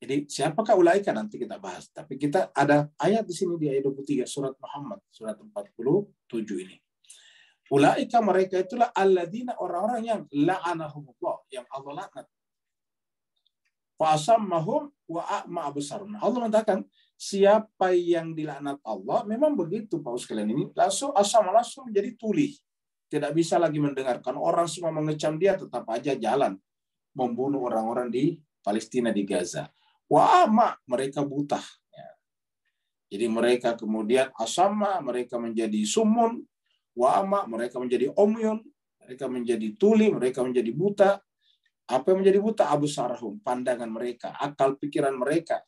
[SPEAKER 1] Jadi siapakah ulaika nanti kita bahas. Tapi kita ada ayat di sini di ayat 23 surat Muhammad, surat 47 ini. Ulaika mereka itulah alladzina orang-orang yang la'anahumullah, yang Allah laknat. Fa'asammahum wa a'ma absarna. Allah mengatakan siapa yang dilaknat Allah, memang begitu Pak sekalian ini, langsung menjadi tuli. Tidak bisa lagi mendengarkan. Orang semua mengecam dia, tetap aja jalan membunuh orang-orang di Palestina, di Gaza. Wa a'ma, mereka buta. Ya. Jadi mereka kemudian asama, mereka menjadi sumun. Wa a'ma, mereka menjadi umyun, mereka menjadi tuli, mereka menjadi buta. Apa yang menjadi buta? Absarahum, pandangan mereka, akal pikiran mereka.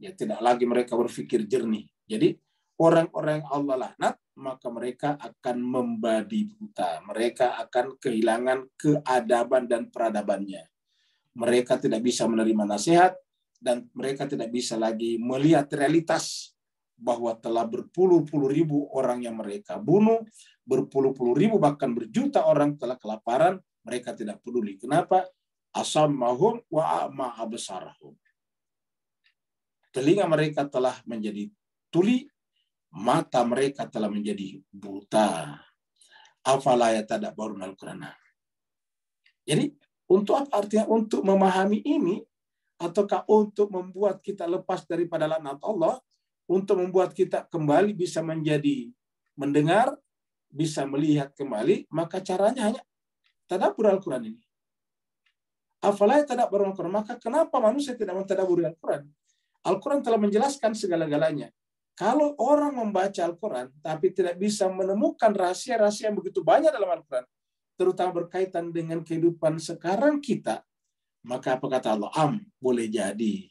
[SPEAKER 1] Ya, tidak lagi mereka berpikir jernih. Jadi orang-orang yang Allah laknat, maka mereka akan membabi buta. Mereka akan kehilangan keadaban dan peradabannya. Mereka tidak bisa menerima nasihat, dan mereka tidak bisa lagi melihat realitas bahwa telah berpuluh-puluh ribu orang yang mereka bunuh, berpuluh-puluh ribu bahkan berjuta orang telah kelaparan. Mereka tidak peduli. Kenapa? Asammahum wa a'ma absarahum. Telinga mereka telah menjadi tuli, mata mereka telah menjadi buta. Afala yatadabbarun al-Qur'an. Jadi, untuk apa artinya? Untuk memahami ini, ataukah untuk membuat kita lepas daripada laknat Allah, untuk membuat kita kembali bisa menjadi mendengar, bisa melihat kembali, maka caranya hanya tadabbur Al-Quran ini. Afala yatadabbarun al-Quran. Maka kenapa manusia tidak mentadabburi Al-Quran? Al-Quran telah menjelaskan segala-galanya. Kalau orang membaca Al-Quran tapi tidak bisa menemukan rahasia-rahasia yang begitu banyak dalam Al-Quran, terutama berkaitan dengan kehidupan sekarang kita, maka apa kata Allah? Boleh jadi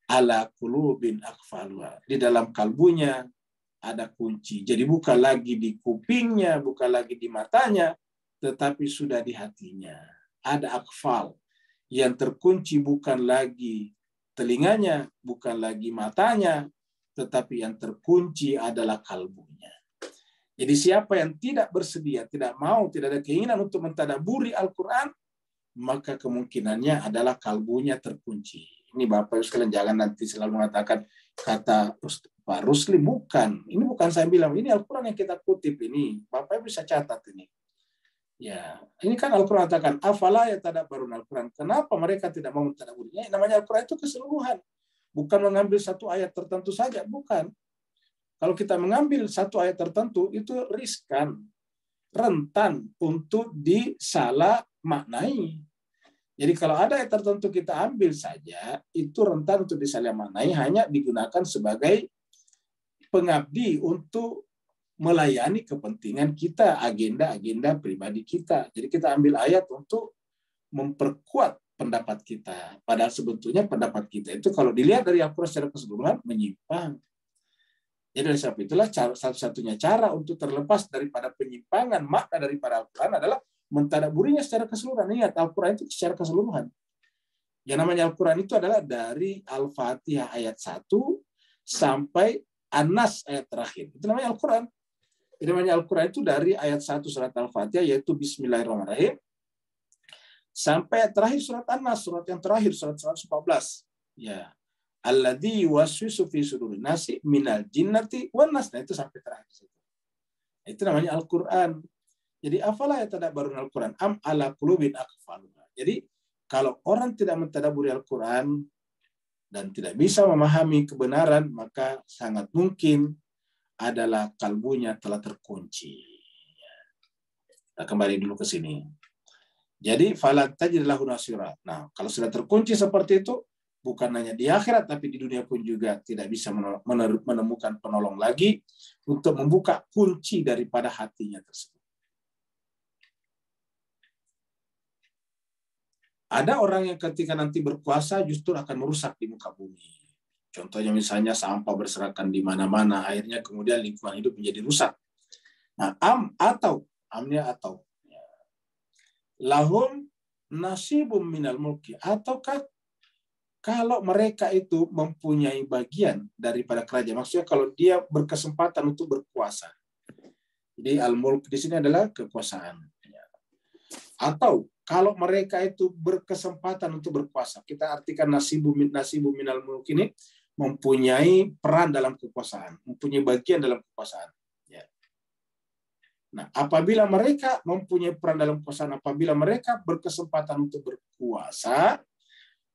[SPEAKER 1] ala qulubin aqfaluha. Di dalam kalbunya ada kunci. Jadi bukan lagi di kupingnya, bukan lagi di matanya, tetapi sudah di hatinya. Ada akfal. Yang terkunci bukan lagi telinganya, bukan lagi matanya, tetapi yang terkunci adalah kalbunya. Jadi siapa yang tidak bersedia, tidak mau, tidak ada keinginan untuk mentadaburi Al-Quran, maka kemungkinannya adalah kalbunya terkunci. Ini Bapak Ibu sekalian, jangan nanti selalu mengatakan kata Pak Rusli, bukan. Ini bukan saya bilang, ini Al-Quran yang kita kutip ini. Bapak Ibu bisa catat ini. Ya, ini kan Al-Quran katakan, afala yatadabbarun Al-Quran. Kenapa mereka tidak mau mentadabburinya? Namanya Al-Quran itu keseluruhan. Bukan mengambil satu ayat tertentu saja, bukan. Kalau kita mengambil satu ayat tertentu, itu riskan, rentan untuk disalah maknai. Jadi kalau ada ayat tertentu kita ambil saja, itu rentan untuk disalah maknai, hanya digunakan sebagai pengabdi untuk melayani kepentingan kita, agenda-agenda pribadi kita. Jadi kita ambil ayat untuk memperkuat pendapat kita. Padahal sebetulnya pendapat kita itu kalau dilihat dari Al-Quran secara keseluruhan menyimpang. Jadi dari sebab itulah satu-satunya cara untuk terlepas daripada penyimpangan makna daripada Al-Quran adalah mentadabburinya secara keseluruhan. Ingat, Al-Quran itu secara keseluruhan. Yang namanya Al-Quran itu adalah dari Al-Fatihah ayat 1 sampai An-Nas ayat terakhir. Itu namanya Al-Quran. Jadi namanya Al-Quran itu dari ayat 1 surat Al-Fatihah, yaitu Bismillahirrahmanirrahim, sampai terakhir surat An-Nas, surat yang terakhir, surat 114. Ya. Alladzi yuwaswisu fi sudurin nasi minal jinnati wan nas. Nah, itu sampai terakhir. Itu namanya Al-Quran. Jadi afala yatadabbarun Al-Quran am ala qulubin aqfaluha. Jadi kalau orang tidak mentadabburi Al-Quran dan tidak bisa memahami kebenaran, maka sangat mungkin adalah kalbunya telah terkunci. Kita kembali dulu ke sini. Jadi fala tajid lahu nasira. Nah, kalau sudah terkunci seperti itu, bukan hanya di akhirat, tapi di dunia pun juga tidak bisa menemukan penolong lagi untuk membuka kunci daripada hatinya tersebut. Ada orang yang ketika nanti berkuasa justru akan merusak di muka bumi. Contohnya misalnya sampah berserakan di mana-mana, akhirnya kemudian lingkungan hidup menjadi rusak. Nah, amnya atau lahum nasibum minal mulki, ataukah kalau mereka itu mempunyai bagian daripada kerajaan, maksudnya kalau dia berkesempatan untuk berkuasa. Jadi al-mulk di sini adalah kekuasaan. Atau kalau mereka itu berkesempatan untuk berkuasa, kita artikan nasibu minal mulk ini mempunyai peran dalam kekuasaan, mempunyai bagian dalam kekuasaan. Ya. Nah, apabila mereka mempunyai peran dalam kekuasaan, apabila mereka berkesempatan untuk berkuasa,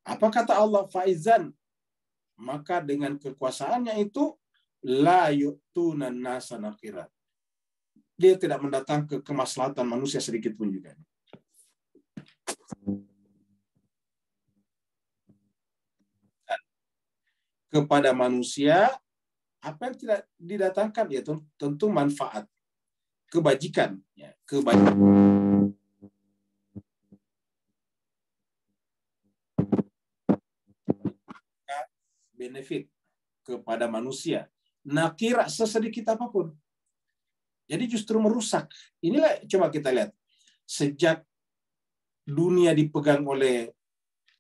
[SPEAKER 1] apa kata Allah? Faizan, maka dengan kekuasaannya itu la yu'tunan nasa naqirat. Dia tidak mendatangkan kemaslahatan manusia sedikit pun juga. Kepada manusia, apa yang tidak didatangkan ya tentu manfaat, kebajikan, ya, kebajikan. Benefit kepada manusia. Nakira sesedikit apapun. Jadi justru merusak. Inilah coba kita lihat. Sejak dunia dipegang oleh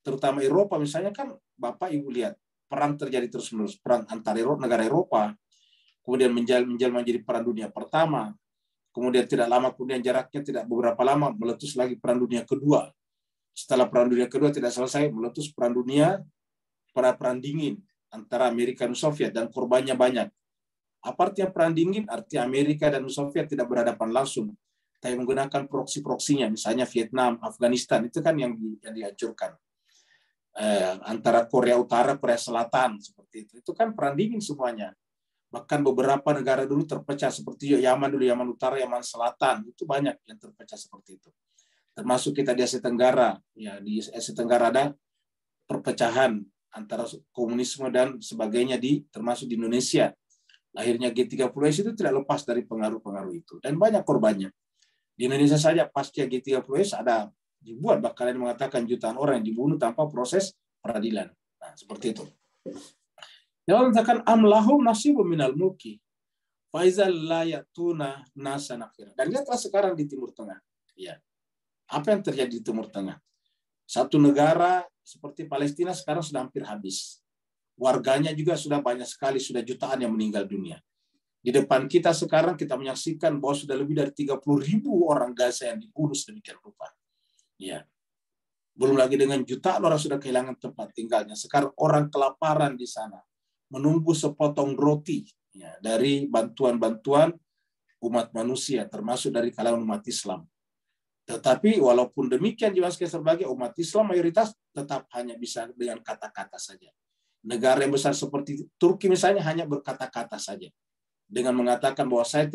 [SPEAKER 1] terutama Eropa misalnya kan Bapak Ibu lihat perang terjadi terus-menerus, perang antar negara Eropa, kemudian menjelma menjadi perang dunia pertama, kemudian tidak lama kemudian jaraknya tidak beberapa lama meletus lagi perang dunia kedua. Setelah perang dunia kedua tidak selesai meletus perang dunia perang dingin antara Amerika dan Soviet dan korbannya banyak. Apa artinya perang dingin? Artinya Amerika dan Soviet tidak berhadapan langsung, tapi menggunakan proksi-proksinya, misalnya Vietnam, Afghanistan, itu kan yang dihancurkan. Antara Korea Utara, Korea Selatan, seperti itu. Itu kan perang dingin semuanya. Bahkan beberapa negara dulu terpecah, seperti Yaman dulu, Yaman Utara, Yaman Selatan, itu banyak yang terpecah seperti itu. Termasuk kita di Asia Tenggara, ya di Asia Tenggara ada perpecahan antara komunisme dan sebagainya termasuk di Indonesia. Lahirnya G30S itu tidak lepas dari pengaruh-pengaruh itu. Dan banyak korbannya. Di Indonesia saja pasca G30S ada dibuat, bahkan yang mengatakan jutaan orang yang dibunuh tanpa proses peradilan. Nah, seperti itu. Dia mengatakan amlahum nasibu minal mulki. Faizal la yatuna nasa nakhira. Dan lihatlah sekarang di Timur Tengah. Ya. Apa yang terjadi di Timur Tengah? Satu negara seperti Palestina sekarang sudah hampir habis. Warganya juga sudah banyak sekali, sudah jutaan yang meninggal dunia. Di depan kita sekarang kita menyaksikan bahwa sudah lebih dari 30.000 orang Gaza yang dibunuh sedemikian rupa. Ya. Belum lagi dengan jutaan orang sudah kehilangan tempat tinggalnya. Sekarang orang kelaparan di sana, menunggu sepotong roti ya, dari bantuan-bantuan umat manusia, termasuk dari kalangan umat Islam. Tetapi walaupun demikian juga sebagai umat Islam mayoritas tetap hanya bisa dengan kata-kata saja. Negara yang besar seperti Turki misalnya hanya berkata-kata saja dengan mengatakan bahwa saya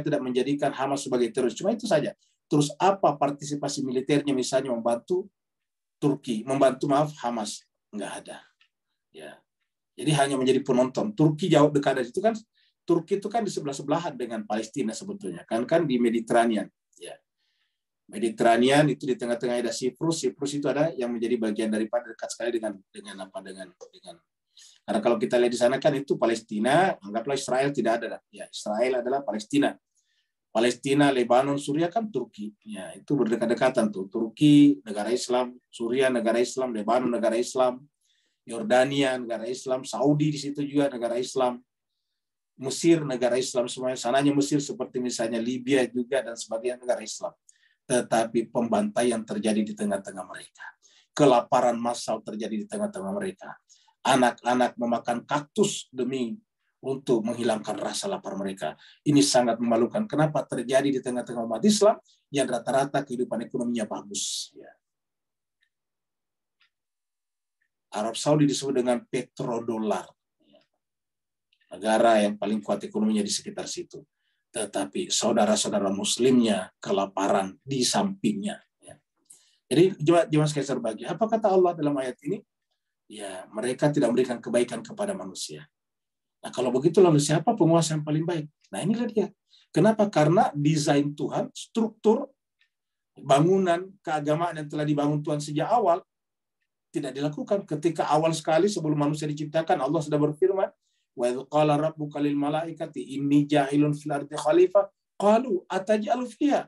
[SPEAKER 1] tidak menjadikan Hamas sebagai teroris. Cuma itu saja. Terus apa partisipasi militernya misalnya membantu Hamas? Nggak ada. Ya. Jadi hanya menjadi penonton. Turki jauh dekat dari itu kan. Turki itu kan di sebelah-sebelahan dengan Palestina sebetulnya. Kan di Mediterranean. Ya. Mediterranean itu di tengah-tengah ada Siprus. Siprus itu ada yang menjadi bagian daripada dekat sekali dengan karena kalau kita lihat di sana kan itu Palestina, anggaplah Israel tidak ada. Ya, Israel adalah Palestina. Palestina, Lebanon, Suriah kan Turki. Ya, itu berdekat-dekatan tuh. Turki negara Islam, Suriah negara Islam, Lebanon negara Islam, Yordania negara Islam, Saudi di situ juga negara Islam. Mesir negara Islam semuanya. Sananya Mesir seperti misalnya Libya juga dan sebagainya negara Islam. Tetapi pembantaian terjadi di tengah-tengah mereka. Kelaparan massal terjadi di tengah-tengah mereka. Anak-anak memakan kaktus demi untuk menghilangkan rasa lapar mereka. Ini sangat memalukan. Kenapa terjadi di tengah-tengah umat Islam yang rata-rata kehidupan ekonominya bagus. Ya. Arab Saudi disebut dengan petrodolar. Negara yang paling kuat ekonominya di sekitar situ. Tetapi saudara-saudara muslimnya kelaparan di sampingnya. Ya. Jadi jemaah sekalian berbagi. Apa kata Allah dalam ayat ini? Ya, mereka tidak memberikan kebaikan kepada manusia. Nah, kalau begitu lalu siapa penguasa yang paling baik? Nah, inilah dia. Kenapa? Karena desain Tuhan, struktur bangunan keagamaan yang telah dibangun Tuhan sejak awal tidak dilakukan. Ketika awal sekali sebelum manusia diciptakan, Allah sudah berfirman, wa idz qala rabbuka lil malaikati inni ja'ilun fil ardi khalifah qalu ataj'alu fiha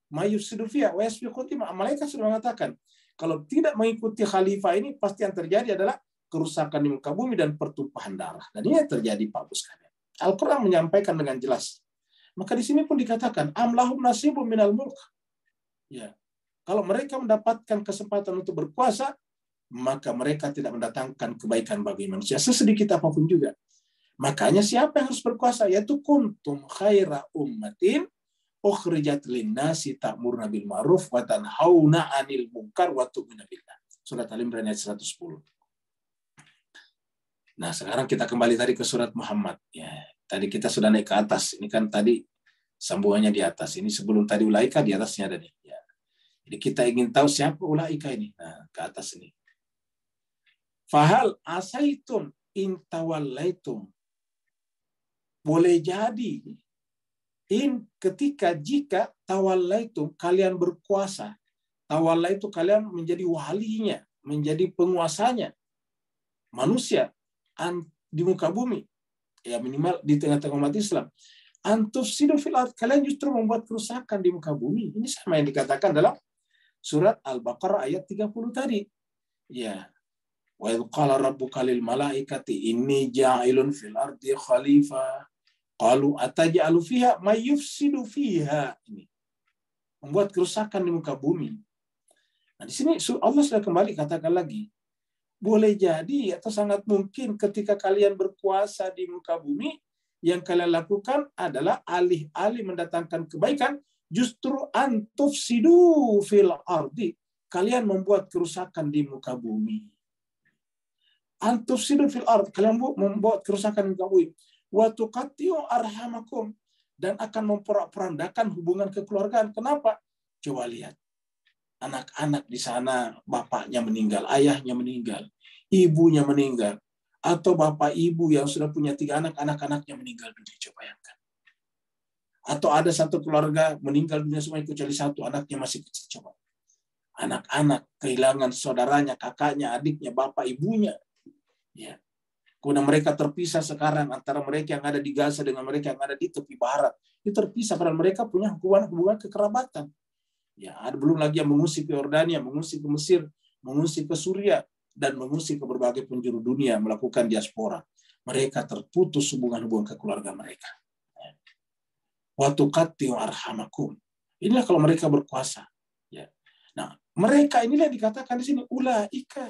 [SPEAKER 1] may yufsidu fiha wa yasfiku dima. Malaikat sudah mengatakan, Kalau tidak mengikuti khalifah ini, pasti yang terjadi adalah kerusakan di muka bumi dan pertumpahan darah. Dan ini yang terjadi, Pak Bos sekalian. Al-Quran menyampaikan dengan jelas. Maka di sini pun dikatakan, amlahum nasibum minal mulk. Ya. Kalau mereka mendapatkan kesempatan untuk berkuasa, maka mereka tidak mendatangkan kebaikan bagi manusia, sesedikit apapun juga. Makanya siapa yang harus berkuasa? Yaitu kuntum khaira ummatin ukhrijat linnasi ta'muruna bil ma'ruf wa tanhauna 'anil munkar wa tu'minuna billah. Surat Al-Imran ayat 110. Nah, sekarang kita kembali tadi ke surat Muhammad. Ya, tadi kita sudah naik ke atas. Ini kan tadi sambungannya di atas. Ini sebelum tadi ulaika, di atasnya ada nih. Ya. Jadi kita ingin tahu siapa ulaika ini. Nah, ke atas ini. Fahal asaitum intawallaitum. Boleh jadi ketika jika tawallaitum kalian berkuasa. Tawalla itu kalian menjadi walinya, menjadi penguasanya manusia di muka bumi. Ya minimal di tengah-tengah umat Islam. Antufsidu fil ard, kalian justru membuat kerusakan di muka bumi. Ini sama yang dikatakan dalam surat Al-Baqarah ayat 30 tadi. Ya. Wa idh qala rabbuka lil malaikati inni ja'ilun fil ardi khalifah. Qalu ataj'alu fiha may yufsidu fiha. Ini. Membuat kerusakan di muka bumi. Nah, di sini Allah sudah kembali katakan lagi. Boleh jadi atau sangat mungkin ketika kalian berkuasa di muka bumi, yang kalian lakukan adalah alih-alih mendatangkan kebaikan, justru antufsidu fil ardi. Kalian membuat kerusakan di muka bumi. Antufsidu fil ardi. Kalian membuat kerusakan di muka bumi. Wa tuqatti'u arhamakum. Dan akan memporak-porandakan hubungan kekeluargaan. Kenapa? Coba lihat. Anak-anak di sana, bapaknya meninggal, ayahnya meninggal, ibunya meninggal. Atau bapak ibu yang sudah punya 3 anak, anak-anaknya meninggal dunia. Coba bayangkan. Atau ada satu keluarga meninggal dunia semua kecuali 1, anaknya masih kecil. Coba. Anak-anak kehilangan saudaranya, kakaknya, adiknya, bapak ibunya. Ya. Kemudian mereka terpisah sekarang antara mereka yang ada di Gaza dengan mereka yang ada di tepi barat. Itu terpisah karena mereka punya hubungan kekerabatan. Ya, belum lagi yang mengungsi ke Yordania, mengungsi ke Mesir, mengungsi ke Suriah, dan mengungsi ke berbagai penjuru dunia melakukan diaspora. Mereka terputus hubungan keluarga mereka. Wa tuqatti'u arhamakum. Inilah kalau mereka berkuasa. Ya. Nah, mereka inilah dikatakan di sini ulaika.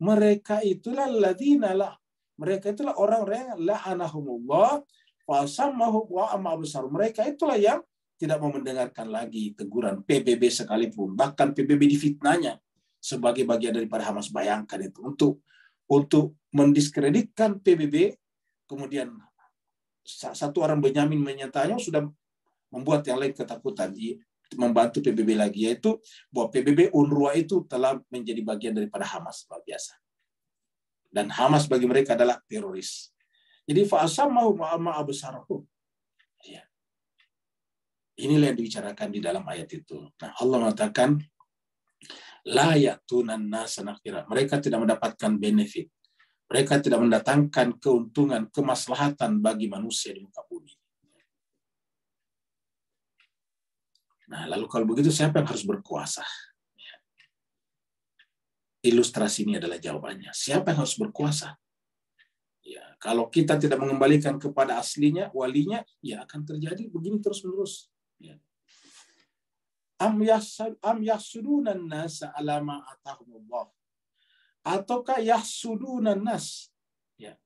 [SPEAKER 1] Mereka itulah ladzina la. Mereka itulah orang-orang yang la'anahumullah wa sammahum wa amma absar. Mereka itulah yang tidak mau mendengarkan lagi teguran PBB sekalipun. Bahkan PBB difitnahnya sebagai bagian daripada Hamas. Bayangkan itu. Untuk mendiskreditkan PBB, kemudian satu orang Benyamin menyatanya sudah membuat yang lain ketakutan. Membantu PBB lagi. Yaitu bahwa PBB UNRWA itu telah menjadi bagian daripada Hamas. Luar biasa. Dan Hamas bagi mereka adalah teroris. Jadi fa'asamahum wa'ama absarahum. Ya. Inilah yang dibicarakan di dalam ayat itu. Nah, Allah mengatakan la ya'tunan nasa nakira. Mereka tidak mendapatkan benefit. Mereka tidak mendatangkan keuntungan, kemaslahatan bagi manusia di muka bumi. Nah, lalu kalau begitu siapa yang harus berkuasa? Ilustrasi ini adalah jawabannya. Siapa yang harus berkuasa? Ya, kalau kita tidak mengembalikan kepada aslinya, walinya, ya akan terjadi begini terus-menerus. Ya. Am yahsudunan nasa ala ma atahumullah. Ataukah yahsudunan nas? Ya.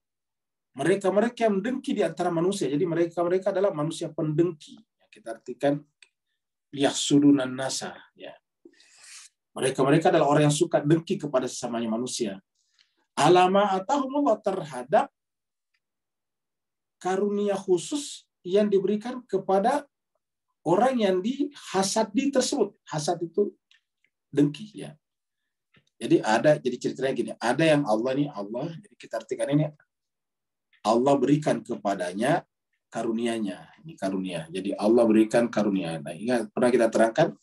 [SPEAKER 1] Mereka-mereka yang mendengki di antara manusia. Jadi mereka adalah manusia pendengki. Kita artikan yahsudunan nasa. Ya. Mereka adalah orang yang suka dengki kepada sesamanya manusia. Alama atahumullah, terhadap karunia khusus yang diberikan kepada orang yang dihasadi tersebut. Hasad itu dengki, ya. Jadi ceritanya gini, ada yang Allah, jadi kita artikan ini, Allah berikan kepadanya karunianya. Ini karunia. Jadi Allah berikan karunia. Nah, ingat, pernah kita terangkan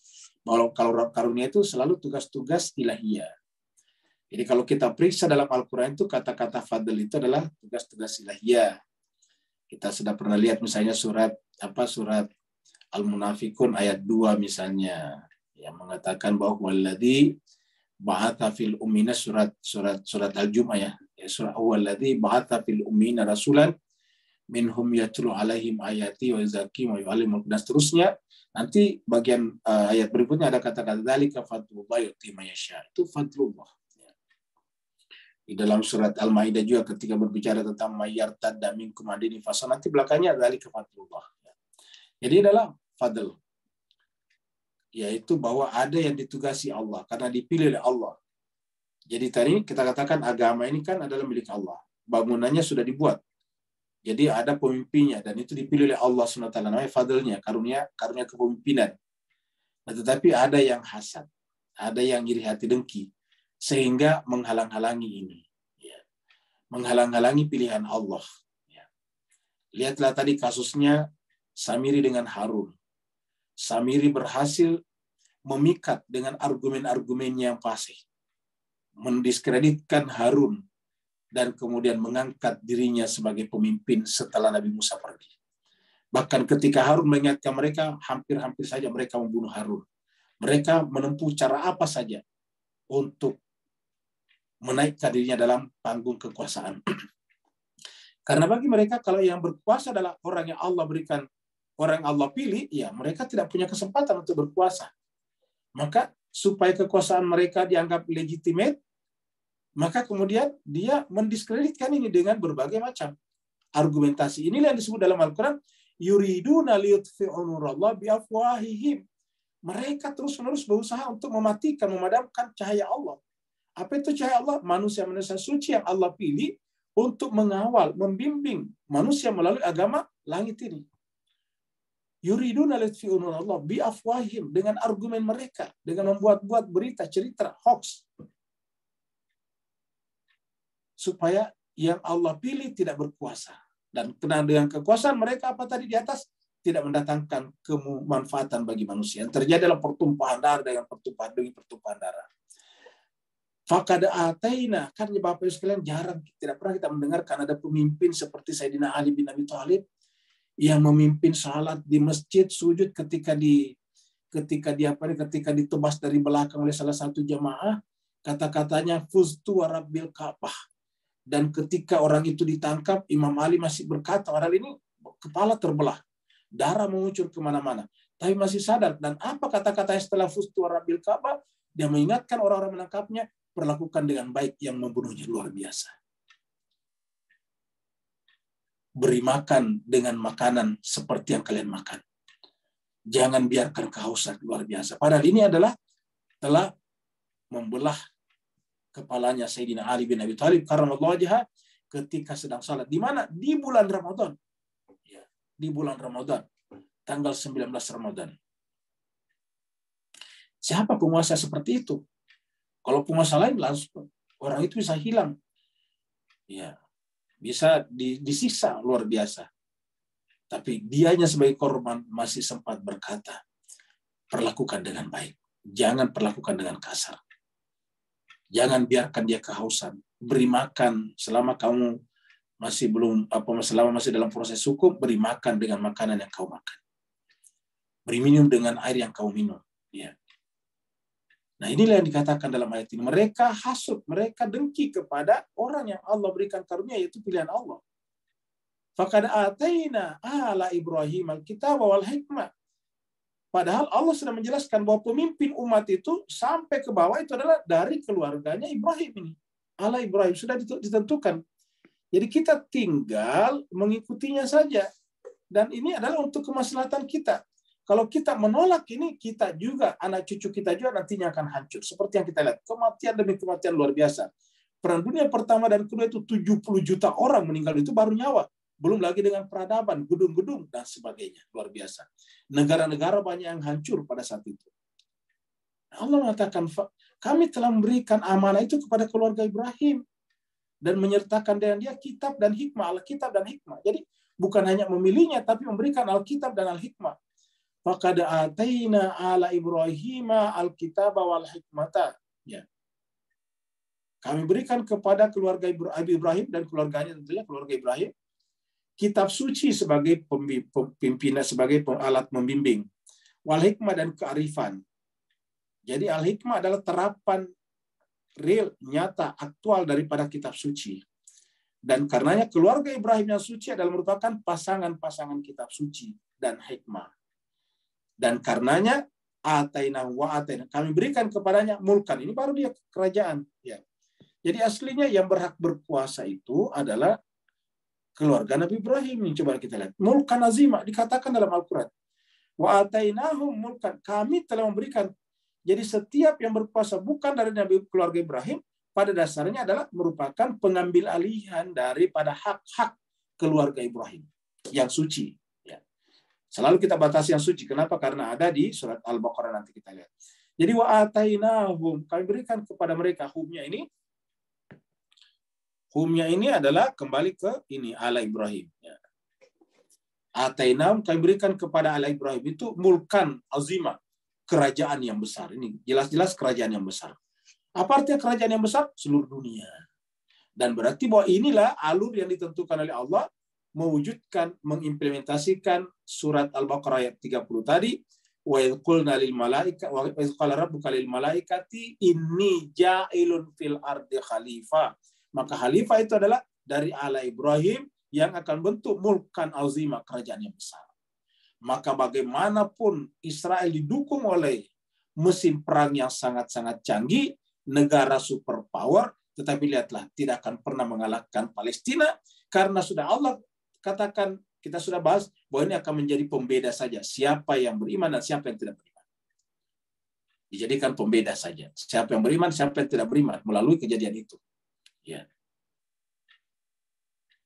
[SPEAKER 1] bahwa kalau karunia itu selalu tugas-tugas ilahiyah. Jadi kalau kita periksa dalam Al-Quran itu kata-kata fadl itu adalah tugas-tugas ilahiyah. Kita sudah pernah lihat misalnya surat Al-Munafikun ayat 2 misalnya, yang mengatakan bahwa walladzi ba'atha fil ummina surat Al-Jumu'ah ya. Surah awwaladzi ba'atha fil ummina rasulan minhum yatlu alaihim ayati wa yuzakkihim wa yu'allimul dan seterusnya. Nanti bagian ayat berikutnya ada kata-kata dzalika fadlullah yu'ti may yasha. Itu fadlullah. Di dalam surat Al-Maidah juga ketika berbicara tentang mayyartadda minkum adini fasa, nanti belakangnya dzalika fadlullah. Jadi adalah fadl, yaitu bahwa ada yang ditugasi Allah karena dipilih oleh Allah. Jadi tadi kita katakan agama ini kan adalah milik Allah. Bangunannya sudah dibuat. Jadi ada pemimpinnya dan itu dipilih oleh Allah SWT, namanya fadlnya, karunia kepemimpinan. Nah, tetapi ada yang hasad, ada yang iri hati dengki, sehingga menghalang-halangi ini. Ya. Menghalang-halangi pilihan Allah. Ya. Lihatlah tadi kasusnya Samiri dengan Harun. Samiri berhasil memikat dengan argumen-argumen yang fasih, mendiskreditkan Harun, dan kemudian mengangkat dirinya sebagai pemimpin setelah Nabi Musa pergi. Bahkan ketika Harun mengingatkan mereka, hampir-hampir saja mereka membunuh Harun. Mereka menempuh cara apa saja untuk menaikkan dirinya dalam panggung kekuasaan. Karena bagi mereka, kalau yang berkuasa adalah orang yang Allah berikan, orang yang Allah pilih, ya mereka tidak punya kesempatan untuk berkuasa. Maka supaya kekuasaan mereka dianggap legitimate, maka kemudian dia mendiskreditkan ini dengan berbagai macam argumentasi. Inilah yang disebut dalam Al-Quran, yuriduna liyutfi'u nurallah biafwahihim. Mereka terus-menerus berusaha untuk mematikan, memadamkan cahaya Allah. Apa itu cahaya Allah? Manusia-manusia suci yang Allah pilih untuk mengawal, membimbing manusia melalui agama langit ini. Yuriduna liyutfi'u nurallah biafwahihim, dengan argumen mereka, dengan membuat-buat berita, cerita, hoax, supaya yang Allah pilih tidak berkuasa. Dan kena dengan kekuasaan mereka apa tadi di atas, tidak mendatangkan kemanfaatan bagi manusia. Yang terjadi adalah pertumpahan darah dengan pertumpahan darah. Fakad ataina, kan Bapak Ibu sekalian jarang, tidak pernah kita mendengarkan ada pemimpin seperti Sayyidina Ali bin Abi Thalib yang memimpin salat di masjid, sujud ketika ditebas dari belakang oleh salah satu jamaah, kata-katanya fuztu wa rabbil Ka'bah. Dan ketika orang itu ditangkap, Imam Ali masih berkata, padahal ini kepala terbelah, darah mengucur kemana-mana, tapi masih sadar. Dan apa kata-katanya setelah fuztu wa rabbil Ka'bah? Dia mengingatkan orang-orang menangkapnya, perlakukan dengan baik yang membunuhnya, luar biasa. Beri makan dengan makanan seperti yang kalian makan. Jangan biarkan kehausan, luar biasa. Padahal ini adalah telah membelah kepalanya Sayyidina Ali bin Abi Thalib karramallahu wajhah ketika sedang salat. Di mana? Di bulan Ramadan. Ya, di bulan Ramadan. Tanggal 19 Ramadan. Siapa penguasa seperti itu? Kalau penguasa lain langsung orang itu bisa hilang. Ya, bisa disiksa luar biasa. Tapi dianya sebagai korban masih sempat berkata, perlakukan dengan baik. Jangan perlakukan dengan kasar. Jangan biarkan dia kehausan. Beri makan selama kamu masih selama masih dalam proses hukum, beri makan dengan makanan yang kau makan. Beri minum dengan air yang kau minum. Ya. Nah, inilah yang dikatakan dalam ayat ini. Mereka hasud, mereka dengki kepada orang yang Allah berikan karunia, yaitu pilihan Allah. Faqad ataina ala Ibrahim al-kitab wal hikmah. Padahal Allah sudah menjelaskan bahwa pemimpin umat itu sampai ke bawah itu adalah dari keluarganya Ibrahim ini. Ala Ibrahim sudah ditentukan. Jadi kita tinggal mengikutinya saja. Dan ini adalah untuk kemaslahatan kita. Kalau kita menolak ini, kita juga, anak cucu kita juga nantinya akan hancur. Seperti yang kita lihat, kematian demi kematian luar biasa. Perang dunia pertama dan kedua itu 70 juta orang meninggal, itu baru nyawa. Belum lagi dengan peradaban, gedung-gedung, dan sebagainya. Luar biasa. Negara-negara banyak yang hancur pada saat itu. Allah mengatakan, kami telah memberikan amanah itu kepada keluarga Ibrahim. Dan menyertakan dengan dia kitab dan hikmah, Alkitab dan hikmah. Jadi bukan hanya memilihnya, tapi memberikan Alkitab dan Al-Hikmah. Faqad ataina ala Ibrahim al-kitab wal hikmata. Ya. Kami berikan kepada keluarga Ibrahim dan keluarganya, tentunya keluarga Ibrahim, kitab suci sebagai pimpinan, sebagai alat membimbing. Wal hikmah dan kearifan. Jadi al-hikmah adalah terapan real, nyata, aktual daripada kitab suci. Dan karenanya keluarga Ibrahim yang suci adalah merupakan pasangan-pasangan kitab suci dan hikmah. Dan karenanya kami berikan kepadanya mulkan. Ini baru dia kerajaan. Ya. Jadi aslinya yang berhak berkuasa itu adalah keluarga Nabi Ibrahim. Coba kita lihat. Mulkan azimah dikatakan dalam Al-Quran. Wa atainahum mulkan. Kami telah memberikan. Jadi setiap yang berkuasa bukan dari Nabi keluarga Ibrahim, pada dasarnya adalah merupakan pengambil alihan daripada hak-hak keluarga Ibrahim yang suci. Selalu kita batasi yang suci. Kenapa? Karena ada di surat Al-Baqarah, nanti kita lihat. Jadi wa atainahum, kami berikan kepada mereka humnya ini. Humnya ini adalah kembali ke ini ala Ibrahim. Atainahum, kami berikan kepada ala Ibrahim itu mulkan azimah, kerajaan yang besar. Ini jelas-jelas kerajaan yang besar. Apa artinya kerajaan yang besar? Seluruh dunia. Dan berarti bahwa inilah alur yang ditentukan oleh Allah mewujudkan, mengimplementasikan surat Al-Baqarah ayat 30 tadi, wa idh qulna lil malaika wa idh qala rabbuka lil malaikati inni ja'ilun fil ardi khalifah. Maka khalifah itu adalah dari ala Ibrahim yang akan bentuk mulkan azimah, kerajaan yang besar. Maka bagaimanapun Israel didukung oleh mesin perang yang sangat-sangat canggih, negara superpower, tetapi lihatlah tidak akan pernah mengalahkan Palestina karena sudah Allah katakan, kita sudah bahas bahwa ini akan menjadi pembeda saja siapa yang beriman dan siapa yang tidak beriman. Dijadikan pembeda saja siapa yang beriman, siapa yang tidak beriman melalui kejadian itu. Ya.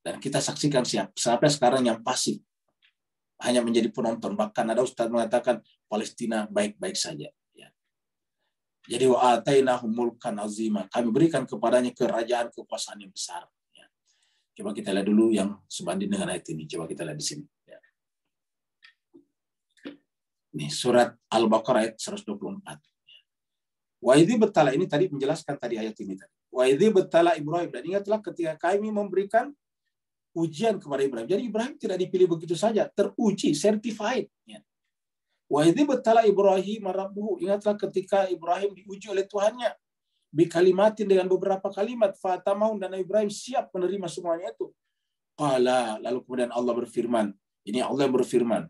[SPEAKER 1] Dan kita saksikan sampai sekarang yang pasif hanya menjadi penonton. Bahkan ada ustaz mengatakan Palestina baik-baik saja. Ya. Jadi wa atainahum mulkan azimah, kami berikan kepadanya kerajaan kekuasaan yang besar. Coba kita lihat dulu yang sebanding dengan ayat ini. Coba kita lihat di sini. Ya. Ini surat Al-Baqarah ayat 124. Wa idzi betala, ini tadi menjelaskan tadi ayat ini tadi. Wa idzi betala Ibrahim, dan ingatlah ketika kami memberikan ujian kepada Ibrahim. Jadi Ibrahim tidak dipilih begitu saja, teruji, certified. Ya. Wa idzi betala Ibrahim rabbuhu, ingatlah ketika Ibrahim diuji oleh Tuhannya. Bikalimatin, dengan beberapa kalimat, fatamahun, dan Ibrahim siap menerima semuanya itu. Qala, lalu kemudian Allah berfirman, ini Allah yang berfirman,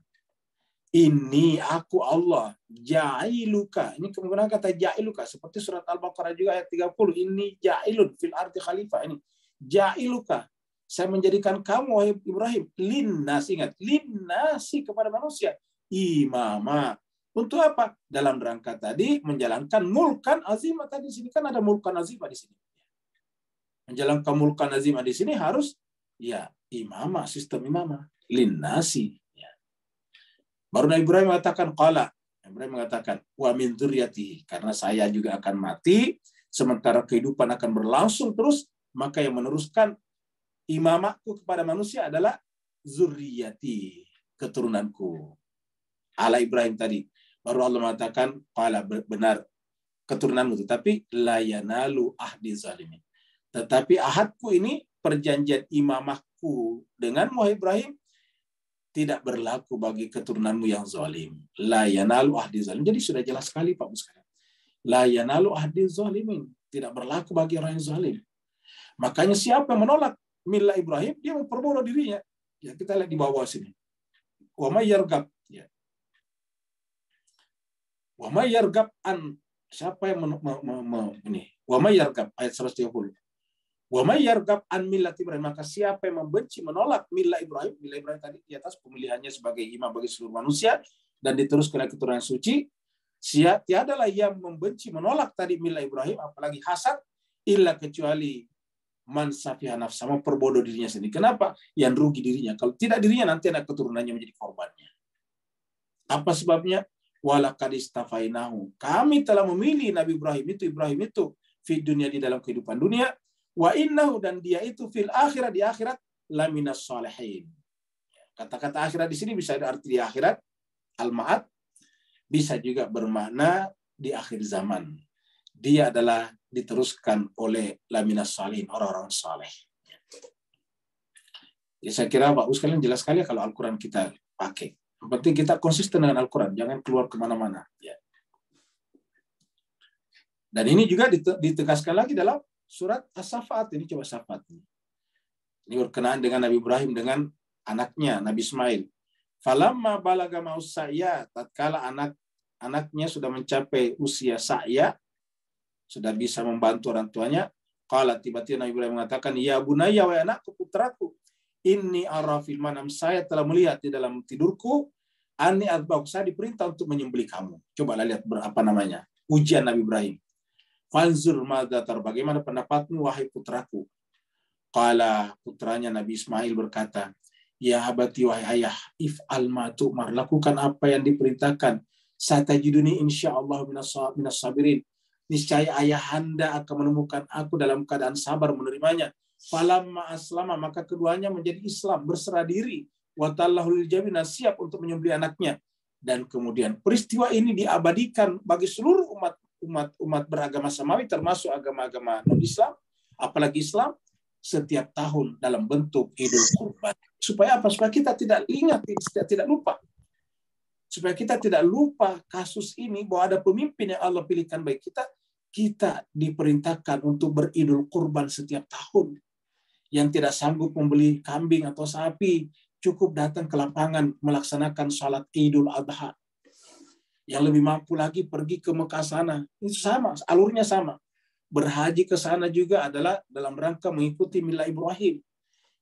[SPEAKER 1] ini aku Allah ja'iluka, ini kemudian kata ja'iluka seperti surat Al-Baqarah juga ayat 30, ini ja'ilun fil ardi khalifah, ini ja'iluka, saya menjadikan kamu wahai Ibrahim linnas, ingat, linnasi, kepada manusia, imama. Untuk apa? Dalam rangka tadi menjalankan mulkan azimah tadi. Di sini kan ada mulkan azimah di sini. Menjalankan mulkan azimah di sini harus ya imamah, sistem imamah, linnasi. Ya. Baru Nabi Ibrahim mengatakan qala. Ibrahim mengatakan wa min dzurriyyatihi, karena saya juga akan mati sementara kehidupan akan berlangsung terus, maka yang meneruskan imamahku kepada manusia adalah zurriyati, keturunanku. Ala Ibrahim tadi. Baru Allah mengatakan, qala, benar keturunanmu, tetapi la yanalu ahdi zalimin. Tetapi ahadku ini, perjanjian imamahku dengan wahai Ibrahim, tidak berlaku bagi keturunanmu yang zalim. La yanalu ahdi zalim. Jadi sudah jelas sekali Pak Buskara. La yanalu ahdi zalimin. Tidak berlaku bagi orang yang zalim. Makanya siapa yang menolak milah Ibrahim, dia memperbodoh dirinya. Ya, kita lihat di bawah sini. Wa may yargab, ya. Wa may yargab an, siapa yang ini? Wa may yargab ayat 130. Wa may yargab an millat Ibrahim, maka siapa yang membenci, menolak milah Ibrahim tadi di atas pemilihannya sebagai imam bagi seluruh manusia dan diteruskan oleh keturunan suci, tiadalah yang membenci, menolak tadi milah Ibrahim, apalagi hasad, illa kecuali man safiha nafsa, memperbodoh dirinya sendiri. Kenapa? Yang rugi dirinya. Kalau tidak dirinya, nanti anak keturunannya menjadi korbannya. Apa sebabnya? Walaqad istafainahu, kami telah memilih Nabi Ibrahim itu fi dunia, di dalam kehidupan dunia, wa innahu, dan dia itu fil akhirat, di akhirat, laminas salihin. Kata-kata akhirat di sini bisa arti di akhirat, al-ma'ad, bisa juga bermakna di akhir zaman. Dia adalah diteruskan oleh laminas salihin, orang-orang saleh. Ya, saya kira Pak sekalian jelas sekali kalau Al-Quran kita pakai. Yang penting kita konsisten dengan Al-Quran, jangan keluar kemana-mana. Ya. Dan ini juga ditegaskan lagi dalam surat As-Saffat. Ini coba Saffat. Ini berkenaan dengan Nabi Ibrahim dengan anaknya Nabi Ismail. Falamma balaga maus sa'ya, tatkala anaknya sudah mencapai usia sa'ya, sudah bisa membantu orang tuanya, qala, tiba-tiba Nabi Ibrahim mengatakan, ya bunayya, wa anakku, putraku, inni ara fil manam, saya telah melihat di dalam tidurku, anni adbahuk, saya diperintah untuk menyembelih kamu. Coba lihat berapa namanya ujian Nabi Ibrahim. Fanzur madza tar, bagaimana pendapatmu wahai putraku? Qala, putranya Nabi Ismail berkata, ya abati, wahai ayah, if'al ma tu'mar, lakukan apa yang diperintahkan. Satajiduni insyaallah minas sabirin. Niscaya ayahanda akan menemukan aku dalam keadaan sabar menerimanya. Falamma aslama, maka keduanya menjadi Islam, berserah diri. Wa tallahu lil jabin, siap untuk menyembelih anaknya. Dan kemudian peristiwa ini diabadikan bagi seluruh umat beragama samawi, termasuk agama-agama non-Islam, apalagi Islam, setiap tahun dalam bentuk Idul Kurban. Supaya apa? Supaya kita tidak ingat, tidak lupa. Supaya kita tidak lupa kasus ini, bahwa ada pemimpin yang Allah pilihkan bagi kita. Kita diperintahkan untuk beridul kurban setiap tahun. Yang tidak sanggup membeli kambing atau sapi, cukup datang ke lapangan melaksanakan sholat Idul Adha. Yang lebih mampu lagi pergi ke Mekah sana. Itu sama, alurnya sama. Berhaji ke sana juga adalah dalam rangka mengikuti milah Ibrahim.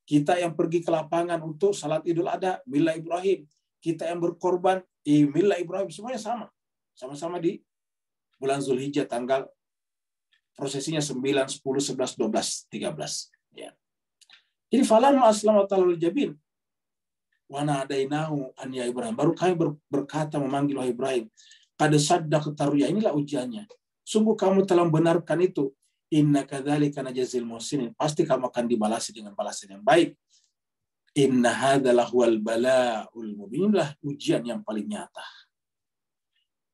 [SPEAKER 1] Kita yang pergi ke lapangan untuk salat Idul Adha, milah Ibrahim. Kita yang berkorban, milah Ibrahim. Semuanya sama. Sama-sama di bulan Zulhijjah, tanggal prosesinya 9, 10, 11, 12, 13. Ya. Jadi falamma aslama talul jabin wa nadainahu an ya Ibrahim. Baru kami berkata memanggil wahai Ibrahim. Qad saddaqta ruya, inilah ujiannya. Sungguh kamu telah membenarkan itu. Inna kadzalika najzil muhsinin. Pasti kamu akan dibalasi dengan balasan yang baik. Inna hadzalah wal bala'ul mubin, lah ujian yang paling nyata.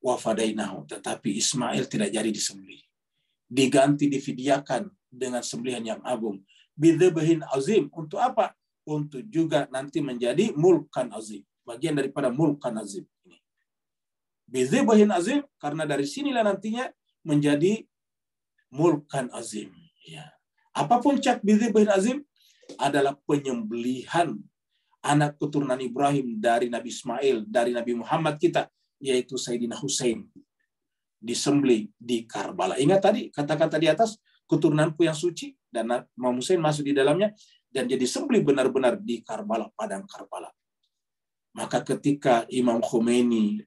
[SPEAKER 1] Wa fadainahu, tetapi Ismail tidak jadi disembelih. Diganti, difidiakan dengan sembelihan yang agung. Bidzabhin azim, untuk apa? Untuk juga nanti menjadi mulkan azim. Bagian daripada mulkan azim ini. Bidzabhin azim, karena dari sinilah nantinya menjadi mulkan azim. Ya. Apa puncak bidzabhin azim? Adalah penyembelihan anak keturunan Ibrahim dari Nabi Ismail, dari Nabi Muhammad kita, yaitu Sayyidina Husain. Disembelih di Karbala. Ingat tadi kata-kata di atas, keturunanku yang suci, dan Imam Husain masuk di dalamnya, dan jadi disembelih benar-benar di Karbala, padang Karbala. Maka ketika Imam Khomeini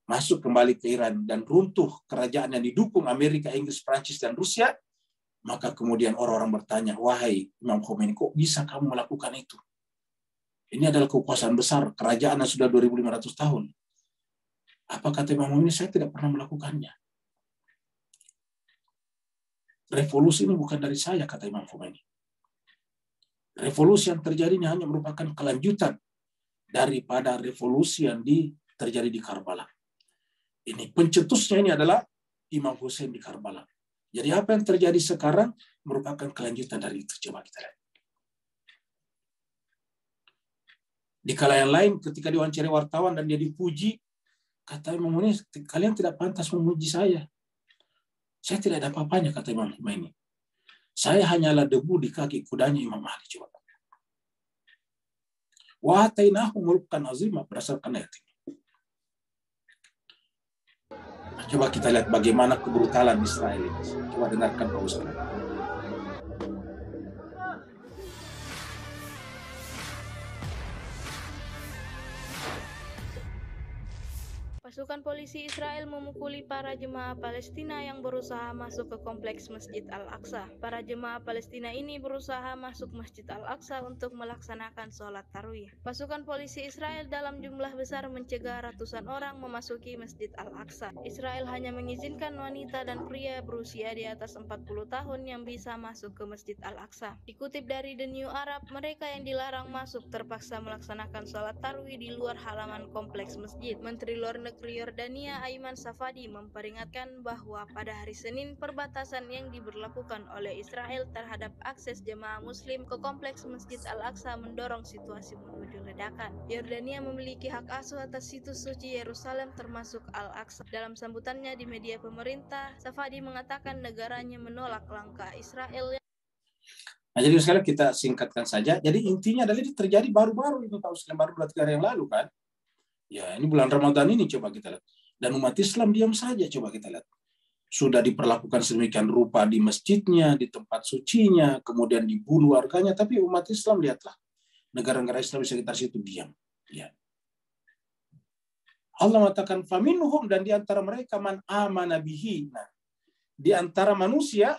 [SPEAKER 1] masuk kembali ke Iran dan runtuh kerajaan yang didukung Amerika, Inggris, Prancis, dan Rusia, maka kemudian orang-orang bertanya, wahai Imam Khomeini, kok bisa kamu melakukan itu? Ini adalah kekuasaan besar, kerajaan yang sudah 2500 tahun. Apa kata Imam Khomeini? Saya tidak pernah melakukannya. Revolusi ini bukan dari saya, kata Imam Khomeini. Revolusi yang terjadi ini hanya merupakan kelanjutan daripada revolusi yang terjadi di Karbala. Ini pencetusnya ini adalah Imam Husain di Karbala. Jadi apa yang terjadi sekarang merupakan kelanjutan dari itu. Coba kita lihat. Di kala yang lain ketika diwawancari wartawan dan dia dipuji, kata Imam Khomeini, kalian tidak pantas memuji saya. Saya tidak ada apa-apanya, kata Imam Khomeini. Saya hanyalah debu di kaki kudanya Imam Ali. Coba. Wa atainahu mulkan azimah, berdasarkan ayat ini. Nah, coba kita lihat bagaimana kebrutalan Israel ini. Coba dengarkan Pak Ustaz.
[SPEAKER 6] Pasukan polisi Israel memukuli para jemaah Palestina yang berusaha masuk ke kompleks Masjid Al-Aqsa. Para jemaah Palestina ini berusaha masuk Masjid Al-Aqsa untuk melaksanakan sholat tarawih. Pasukan polisi Israel dalam jumlah besar mencegah ratusan orang memasuki Masjid Al-Aqsa. Israel hanya mengizinkan wanita dan pria berusia di atas 40 tahun yang bisa masuk ke Masjid Al-Aqsa. Dikutip dari The New Arab, mereka yang dilarang masuk terpaksa melaksanakan sholat tarawih di luar halaman kompleks masjid. Menteri Luar Negeri Mufti Yordania Aiman Safadi memperingatkan bahwa pada hari Senin perbatasan yang diberlakukan oleh Israel terhadap akses jemaah muslim ke kompleks Masjid Al-Aqsa mendorong situasi menuju ledakan. Yordania memiliki hak asuh atas situs suci Yerusalem termasuk Al-Aqsa. Dalam sambutannya di media pemerintah, Safadi mengatakan negaranya menolak langkah Israel.
[SPEAKER 1] Nah, jadi sekarang kita singkatkan saja. Jadi intinya adalah ini terjadi baru-baru itu, Pak Ustaz, baru 2-3 hari yang lalu kan. Ya, ini bulan Ramadan ini coba kita lihat. Dan umat Islam diam saja, coba kita lihat. Sudah diperlakukan sedemikian rupa di masjidnya, di tempat sucinya, kemudian dibunuh warganya, tapi umat Islam lihatlah. Negara-negara Islam di sekitar situ diam. Ya. Allah mengatakan faminhum, dan di antara mereka man amana bihi. Nah, di antara manusia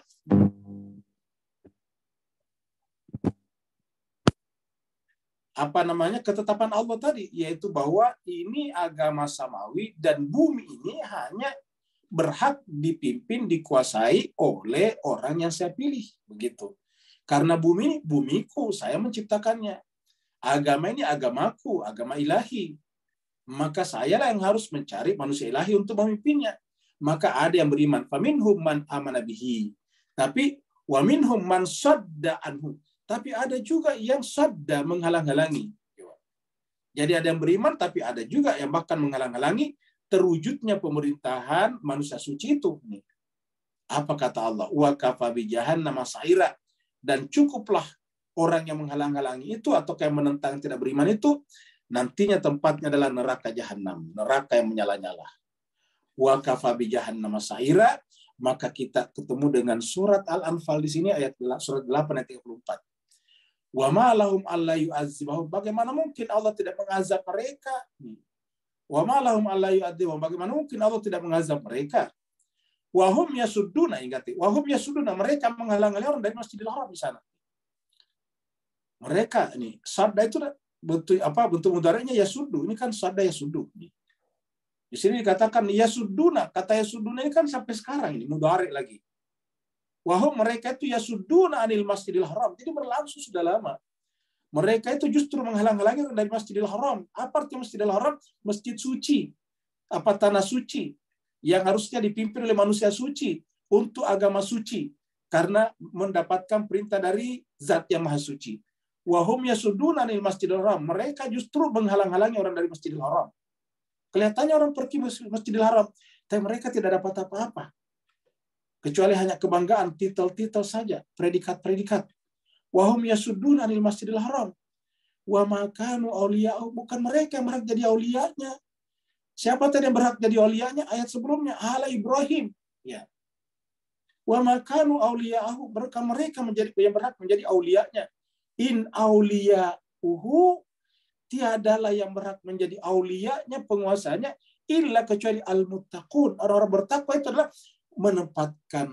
[SPEAKER 1] ketetapan Allah tadi, yaitu bahwa ini agama samawi dan bumi ini hanya berhak dipimpin, dikuasai oleh orang yang saya pilih, begitu. Karena bumi ini bumiku, saya menciptakannya. Agama ini agamaku, agama ilahi. Maka sayalah yang harus mencari manusia ilahi untuk memimpinnya. Maka ada yang beriman, faminhum man amana bihi. Tapi wa minhum man sadda anhu. Tapi ada juga yang sadda, menghalang-halangi. Jadi ada yang beriman, tapi ada juga yang bahkan menghalang-halangi terwujudnya pemerintahan manusia suci itu. Apa kata Allah? Wa kafa bi jahannama sa'ira. Dan cukuplah orang yang menghalang-halangi itu atau yang menentang tidak beriman itu, nantinya tempatnya adalah neraka jahanam, neraka yang menyala-nyala. Wa kafa bi jahannama sa'ira. Maka kita ketemu dengan surat Al-Anfal di sini, surat 8 ayat 34. Wa ma lahum alla yu'adzibahum. Bagaimana mungkin Allah tidak mengazab mereka? Wa ma lahum alla yu'adzibahum. Bagaimana mungkin Allah tidak mengazab mereka? Wa hum yasudduna, ingat. Wa hum yasudduna, mereka menghalang-halangi orang dari Masjidil Haram di sana. Mereka ini sabda itu bentuk mudhari'nya yasuddu. Ini kan sabda yasuddu. Di sini dikatakan yasudduna. Kata yasudduna ini kan sampai sekarang ini mudhari' lagi. Wahum, mereka itu yasudduna anil Masjidil Haram. Jadi berlangsung sudah lama. Mereka itu justru menghalang-halangi dari Masjidil Haram. Apa arti Masjidil Haram? Masjid suci. Apa tanah suci yang harusnya dipimpin oleh manusia suci untuk agama suci karena mendapatkan perintah dari Zat yang Maha Suci. Wahum yasudduna anil Masjidil Haram. Mereka justru menghalang-halangi orang dari Masjidil Haram. Kelihatannya orang pergi Masjidil Haram, tapi mereka tidak dapat apa-apa. Kecuali hanya kebanggaan, titel-titel saja, predikat-predikat. Wahum yasudduna anil Masjidil Haram. Wa ma kanu auliya'u, bukan mereka yang berhak jadi auliyanya. Siapa tadi yang berhak jadi auliyanya? Ayat sebelumnya, ala Ibrahim. Ya. Wa ma kanu auliya'u, bukan mereka yang berhak menjadi auliyanya. In auliya'uhu, tiadalah yang berhak menjadi auliyanya, penguasanya, illa kecuali al-muttaqun. Orang-orang bertakwa itu adalah menempatkan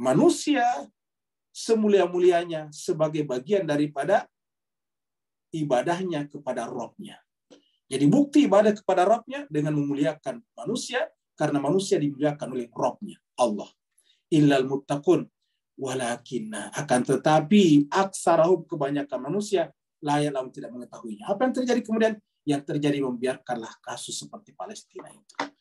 [SPEAKER 1] manusia semulia-mulianya sebagai bagian daripada ibadahnya kepada Rabb-nya. Jadi bukti ibadah kepada Rabb-nya dengan memuliakan manusia, karena manusia dimuliakan oleh Rabb-nya, Allah. Illal muttaqun, walakinna, akan tetapi aksarahum, kebanyakan manusia, la ya'lamun, tidak mengetahuinya. Apa yang terjadi kemudian? Yang terjadi membiarkanlah kasus seperti Palestina itu.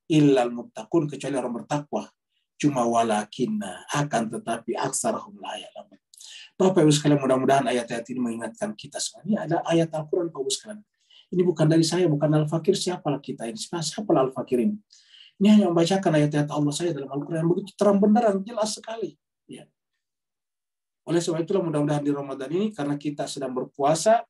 [SPEAKER 1] Illal muttaqun, kecuali orang bertakwa. Cuma walakinna, akan tetapi aksarahum la ya'lamun. Bapak Ibu sekalian, mudah-mudahan ayat-ayat ini mengingatkan kita semua. Ini ada ayat Al-Quran, Bapak Ibu sekalian. Ini bukan dari saya, bukan Al-Fakir. Siapalah kita ini? Siapalah Al-Fakir ini? Ini hanya membacakan ayat-ayat Allah saya dalam Al-Quran yang begitu terang benderang, jelas sekali. Ya. Oleh sebab itulah mudah-mudahan di Ramadan ini, karena kita sedang berpuasa,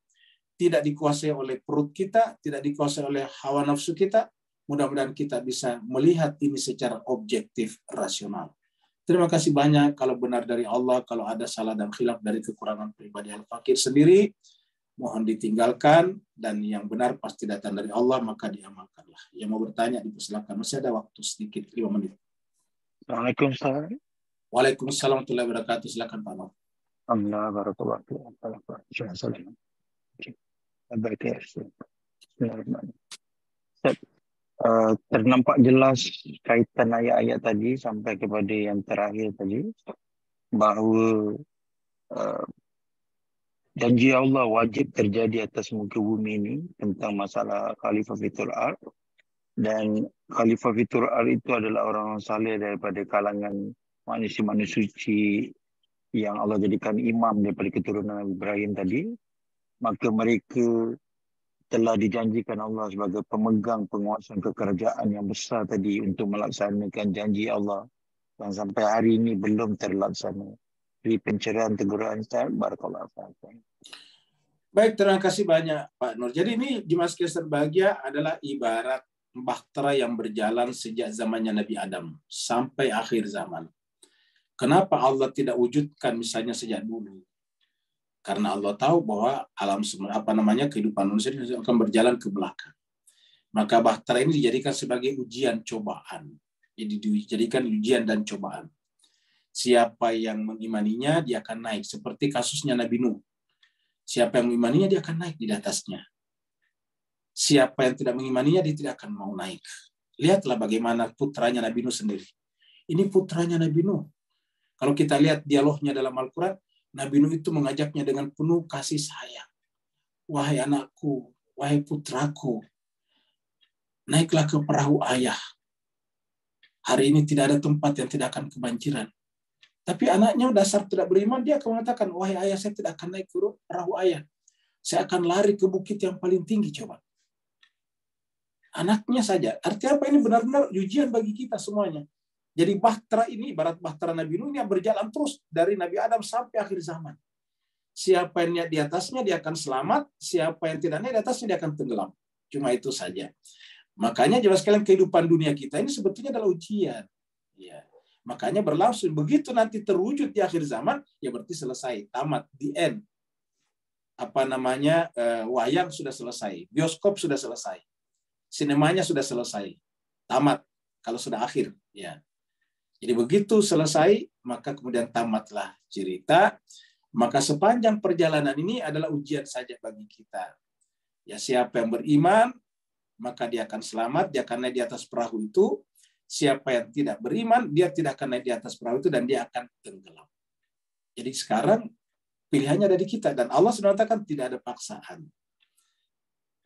[SPEAKER 1] tidak dikuasai oleh perut kita, tidak dikuasai oleh hawa nafsu kita, mudah-mudahan kita bisa melihat ini secara objektif, rasional. Terima kasih banyak. Kalau benar dari Allah, kalau ada salah dan khilaf dari kekurangan pribadi Al-Fakir sendiri, mohon ditinggalkan, dan yang benar pasti datang dari Allah, maka diamalkanlah. Yang mau bertanya, dipersilakan. Masih ada waktu sedikit, 5 menit.
[SPEAKER 5] Assalamualaikum warahmatullahi wabarakatuh.
[SPEAKER 1] Waalaikumsalam warahmatullahi wabarakatuh. Silakan Pak Nur.
[SPEAKER 5] Alhamdulillah, barakallahu fiikum. Ternampak jelas kaitan ayat-ayat tadi sampai kepada yang terakhir tadi, bahawa janji Allah wajib terjadi atas muka bumi ini tentang masalah Khalifatul Ard. Dan Khalifah Fitur itu adalah orang saleh daripada kalangan manusia-manusia suci yang Allah jadikan imam daripada keturunan Nabi Ibrahim tadi. Maka mereka telah dijanjikan Allah sebagai pemegang penguasaan kekerajaan yang besar tadi untuk melaksanakan janji Allah yang sampai hari ini belum terlaksana. Dari pencerahan teguran Ustaz, barakallahu fiikum.
[SPEAKER 1] Baik, terima kasih banyak Pak Nur. Jadi ini jemaah sekalian berbahagia adalah ibarat bahtera yang berjalan sejak zamannya Nabi Adam sampai akhir zaman. Kenapa Allah tidak wujudkan misalnya sejak dulu? Karena Allah tahu bahwa alam kehidupan manusia ini akan berjalan ke belakang. Maka bahtera ini dijadikan sebagai ujian cobaan. Jadi dijadikan ujian dan cobaan. Siapa yang mengimaninya dia akan naik, seperti kasusnya Nabi Nuh. Siapa yang mengimaninya dia akan naik di atasnya. Siapa yang tidak mengimaninya dia tidak akan mau naik. Lihatlah bagaimana putranya Nabi Nuh sendiri. Ini putranya Nabi Nuh. Kalau kita lihat dialognya dalam Al-Quran, Nabi Nuh itu mengajaknya dengan penuh kasih sayang. Wahai anakku, wahai putraku, naiklah ke perahu ayah. Hari ini tidak ada tempat yang tidak akan kebanjiran. Tapi anaknya dasar tidak beriman, dia akan mengatakan, wahai ayah, saya tidak akan naik ke perahu ayah. Saya akan lari ke bukit yang paling tinggi, coba. Anaknya saja. Artinya apa? Ini benar-benar ujian bagi kita semuanya. Jadi bahtera ini, ibarat bahtera Nabi Nuh ini yang berjalan terus dari Nabi Adam sampai akhir zaman. Siapa yang niat di atasnya dia akan selamat, siapa yang tidak niat di atasnya dia akan tenggelam. Cuma itu saja. Makanya jelas sekalian kehidupan dunia kita ini sebetulnya adalah ujian. Ya. Makanya berlangsung begitu nanti terwujud di akhir zaman, ya berarti selesai, tamat, the end. Wayang sudah selesai, bioskop sudah selesai, sinemanya sudah selesai, tamat. Kalau sudah akhir, ya. Jadi begitu selesai, maka kemudian tamatlah cerita. Maka sepanjang perjalanan ini adalah ujian saja bagi kita. Ya, siapa yang beriman, maka dia akan selamat, dia akan naik di atas perahu itu. Siapa yang tidak beriman, dia tidak akan naik di atas perahu itu dan dia akan tenggelam. Jadi sekarang pilihannya ada di kita dan Allah sudah mengatakan tidak ada paksaan.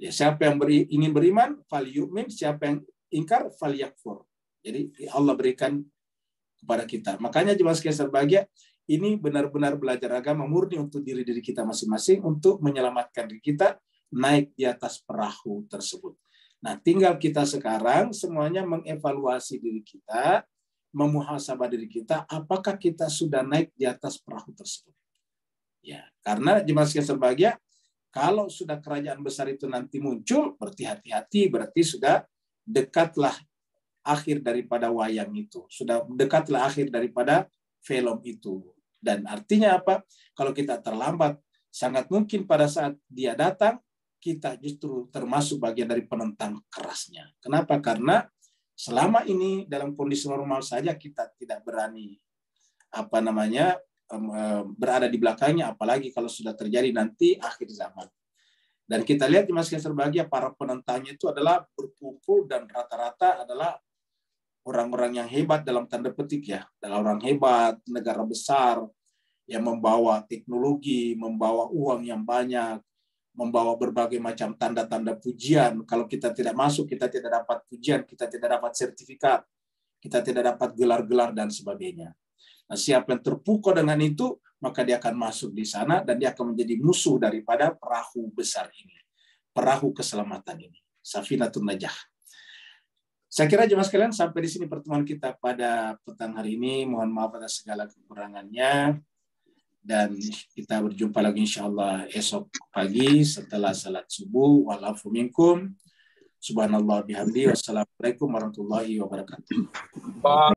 [SPEAKER 1] Ya, siapa yang ingin beriman, fal yu'min, siapa yang ingkar, fal yakfur. Jadi Allah berikan kepada kita. Makanya jemaah sekalian berbahagia, ini benar-benar belajar agama murni untuk diri kita masing-masing untuk menyelamatkan diri kita naik di atas perahu tersebut. Nah, tinggal kita sekarang semuanya mengevaluasi diri kita, memuhasabah diri kita, apakah kita sudah naik di atas perahu tersebut. Ya, karena jemaah sekalian berbahagia, kalau sudah kerajaan besar itu nanti muncul, berarti hati-hati, berarti sudah dekatlah akhir daripada wayang itu. Sudah dekatlah akhir daripada film itu. Dan artinya apa? Kalau kita terlambat, sangat mungkin pada saat dia datang, kita justru termasuk bagian dari penentang kerasnya. Kenapa? Karena selama ini dalam kondisi normal saja kita tidak berani berada di belakangnya, apalagi kalau sudah terjadi nanti akhir zaman. Dan kita lihat di masyarakat berbahagia, para penentangnya itu adalah berkumpul dan rata-rata adalah orang-orang yang hebat dalam tanda petik ya, adalah orang hebat, negara besar yang membawa teknologi, membawa uang yang banyak, membawa berbagai macam tanda-tanda pujian. Kalau kita tidak masuk, kita tidak dapat pujian, kita tidak dapat sertifikat, kita tidak dapat gelar-gelar dan sebagainya. Nah, siapa yang terpukau dengan itu, maka dia akan masuk di sana dan dia akan menjadi musuh daripada perahu besar ini, perahu keselamatan ini, Safinatun Najah. Saya kira jemaah sekalian sampai di sini pertemuan kita pada petang hari ini. Mohon maaf atas segala kekurangannya. Dan kita berjumpa lagi insyaallah esok pagi setelah salat subuh. Wa'alafu minkum. Subhanallah bihamdi. Wassalamualaikum warahmatullahi wabarakatuh.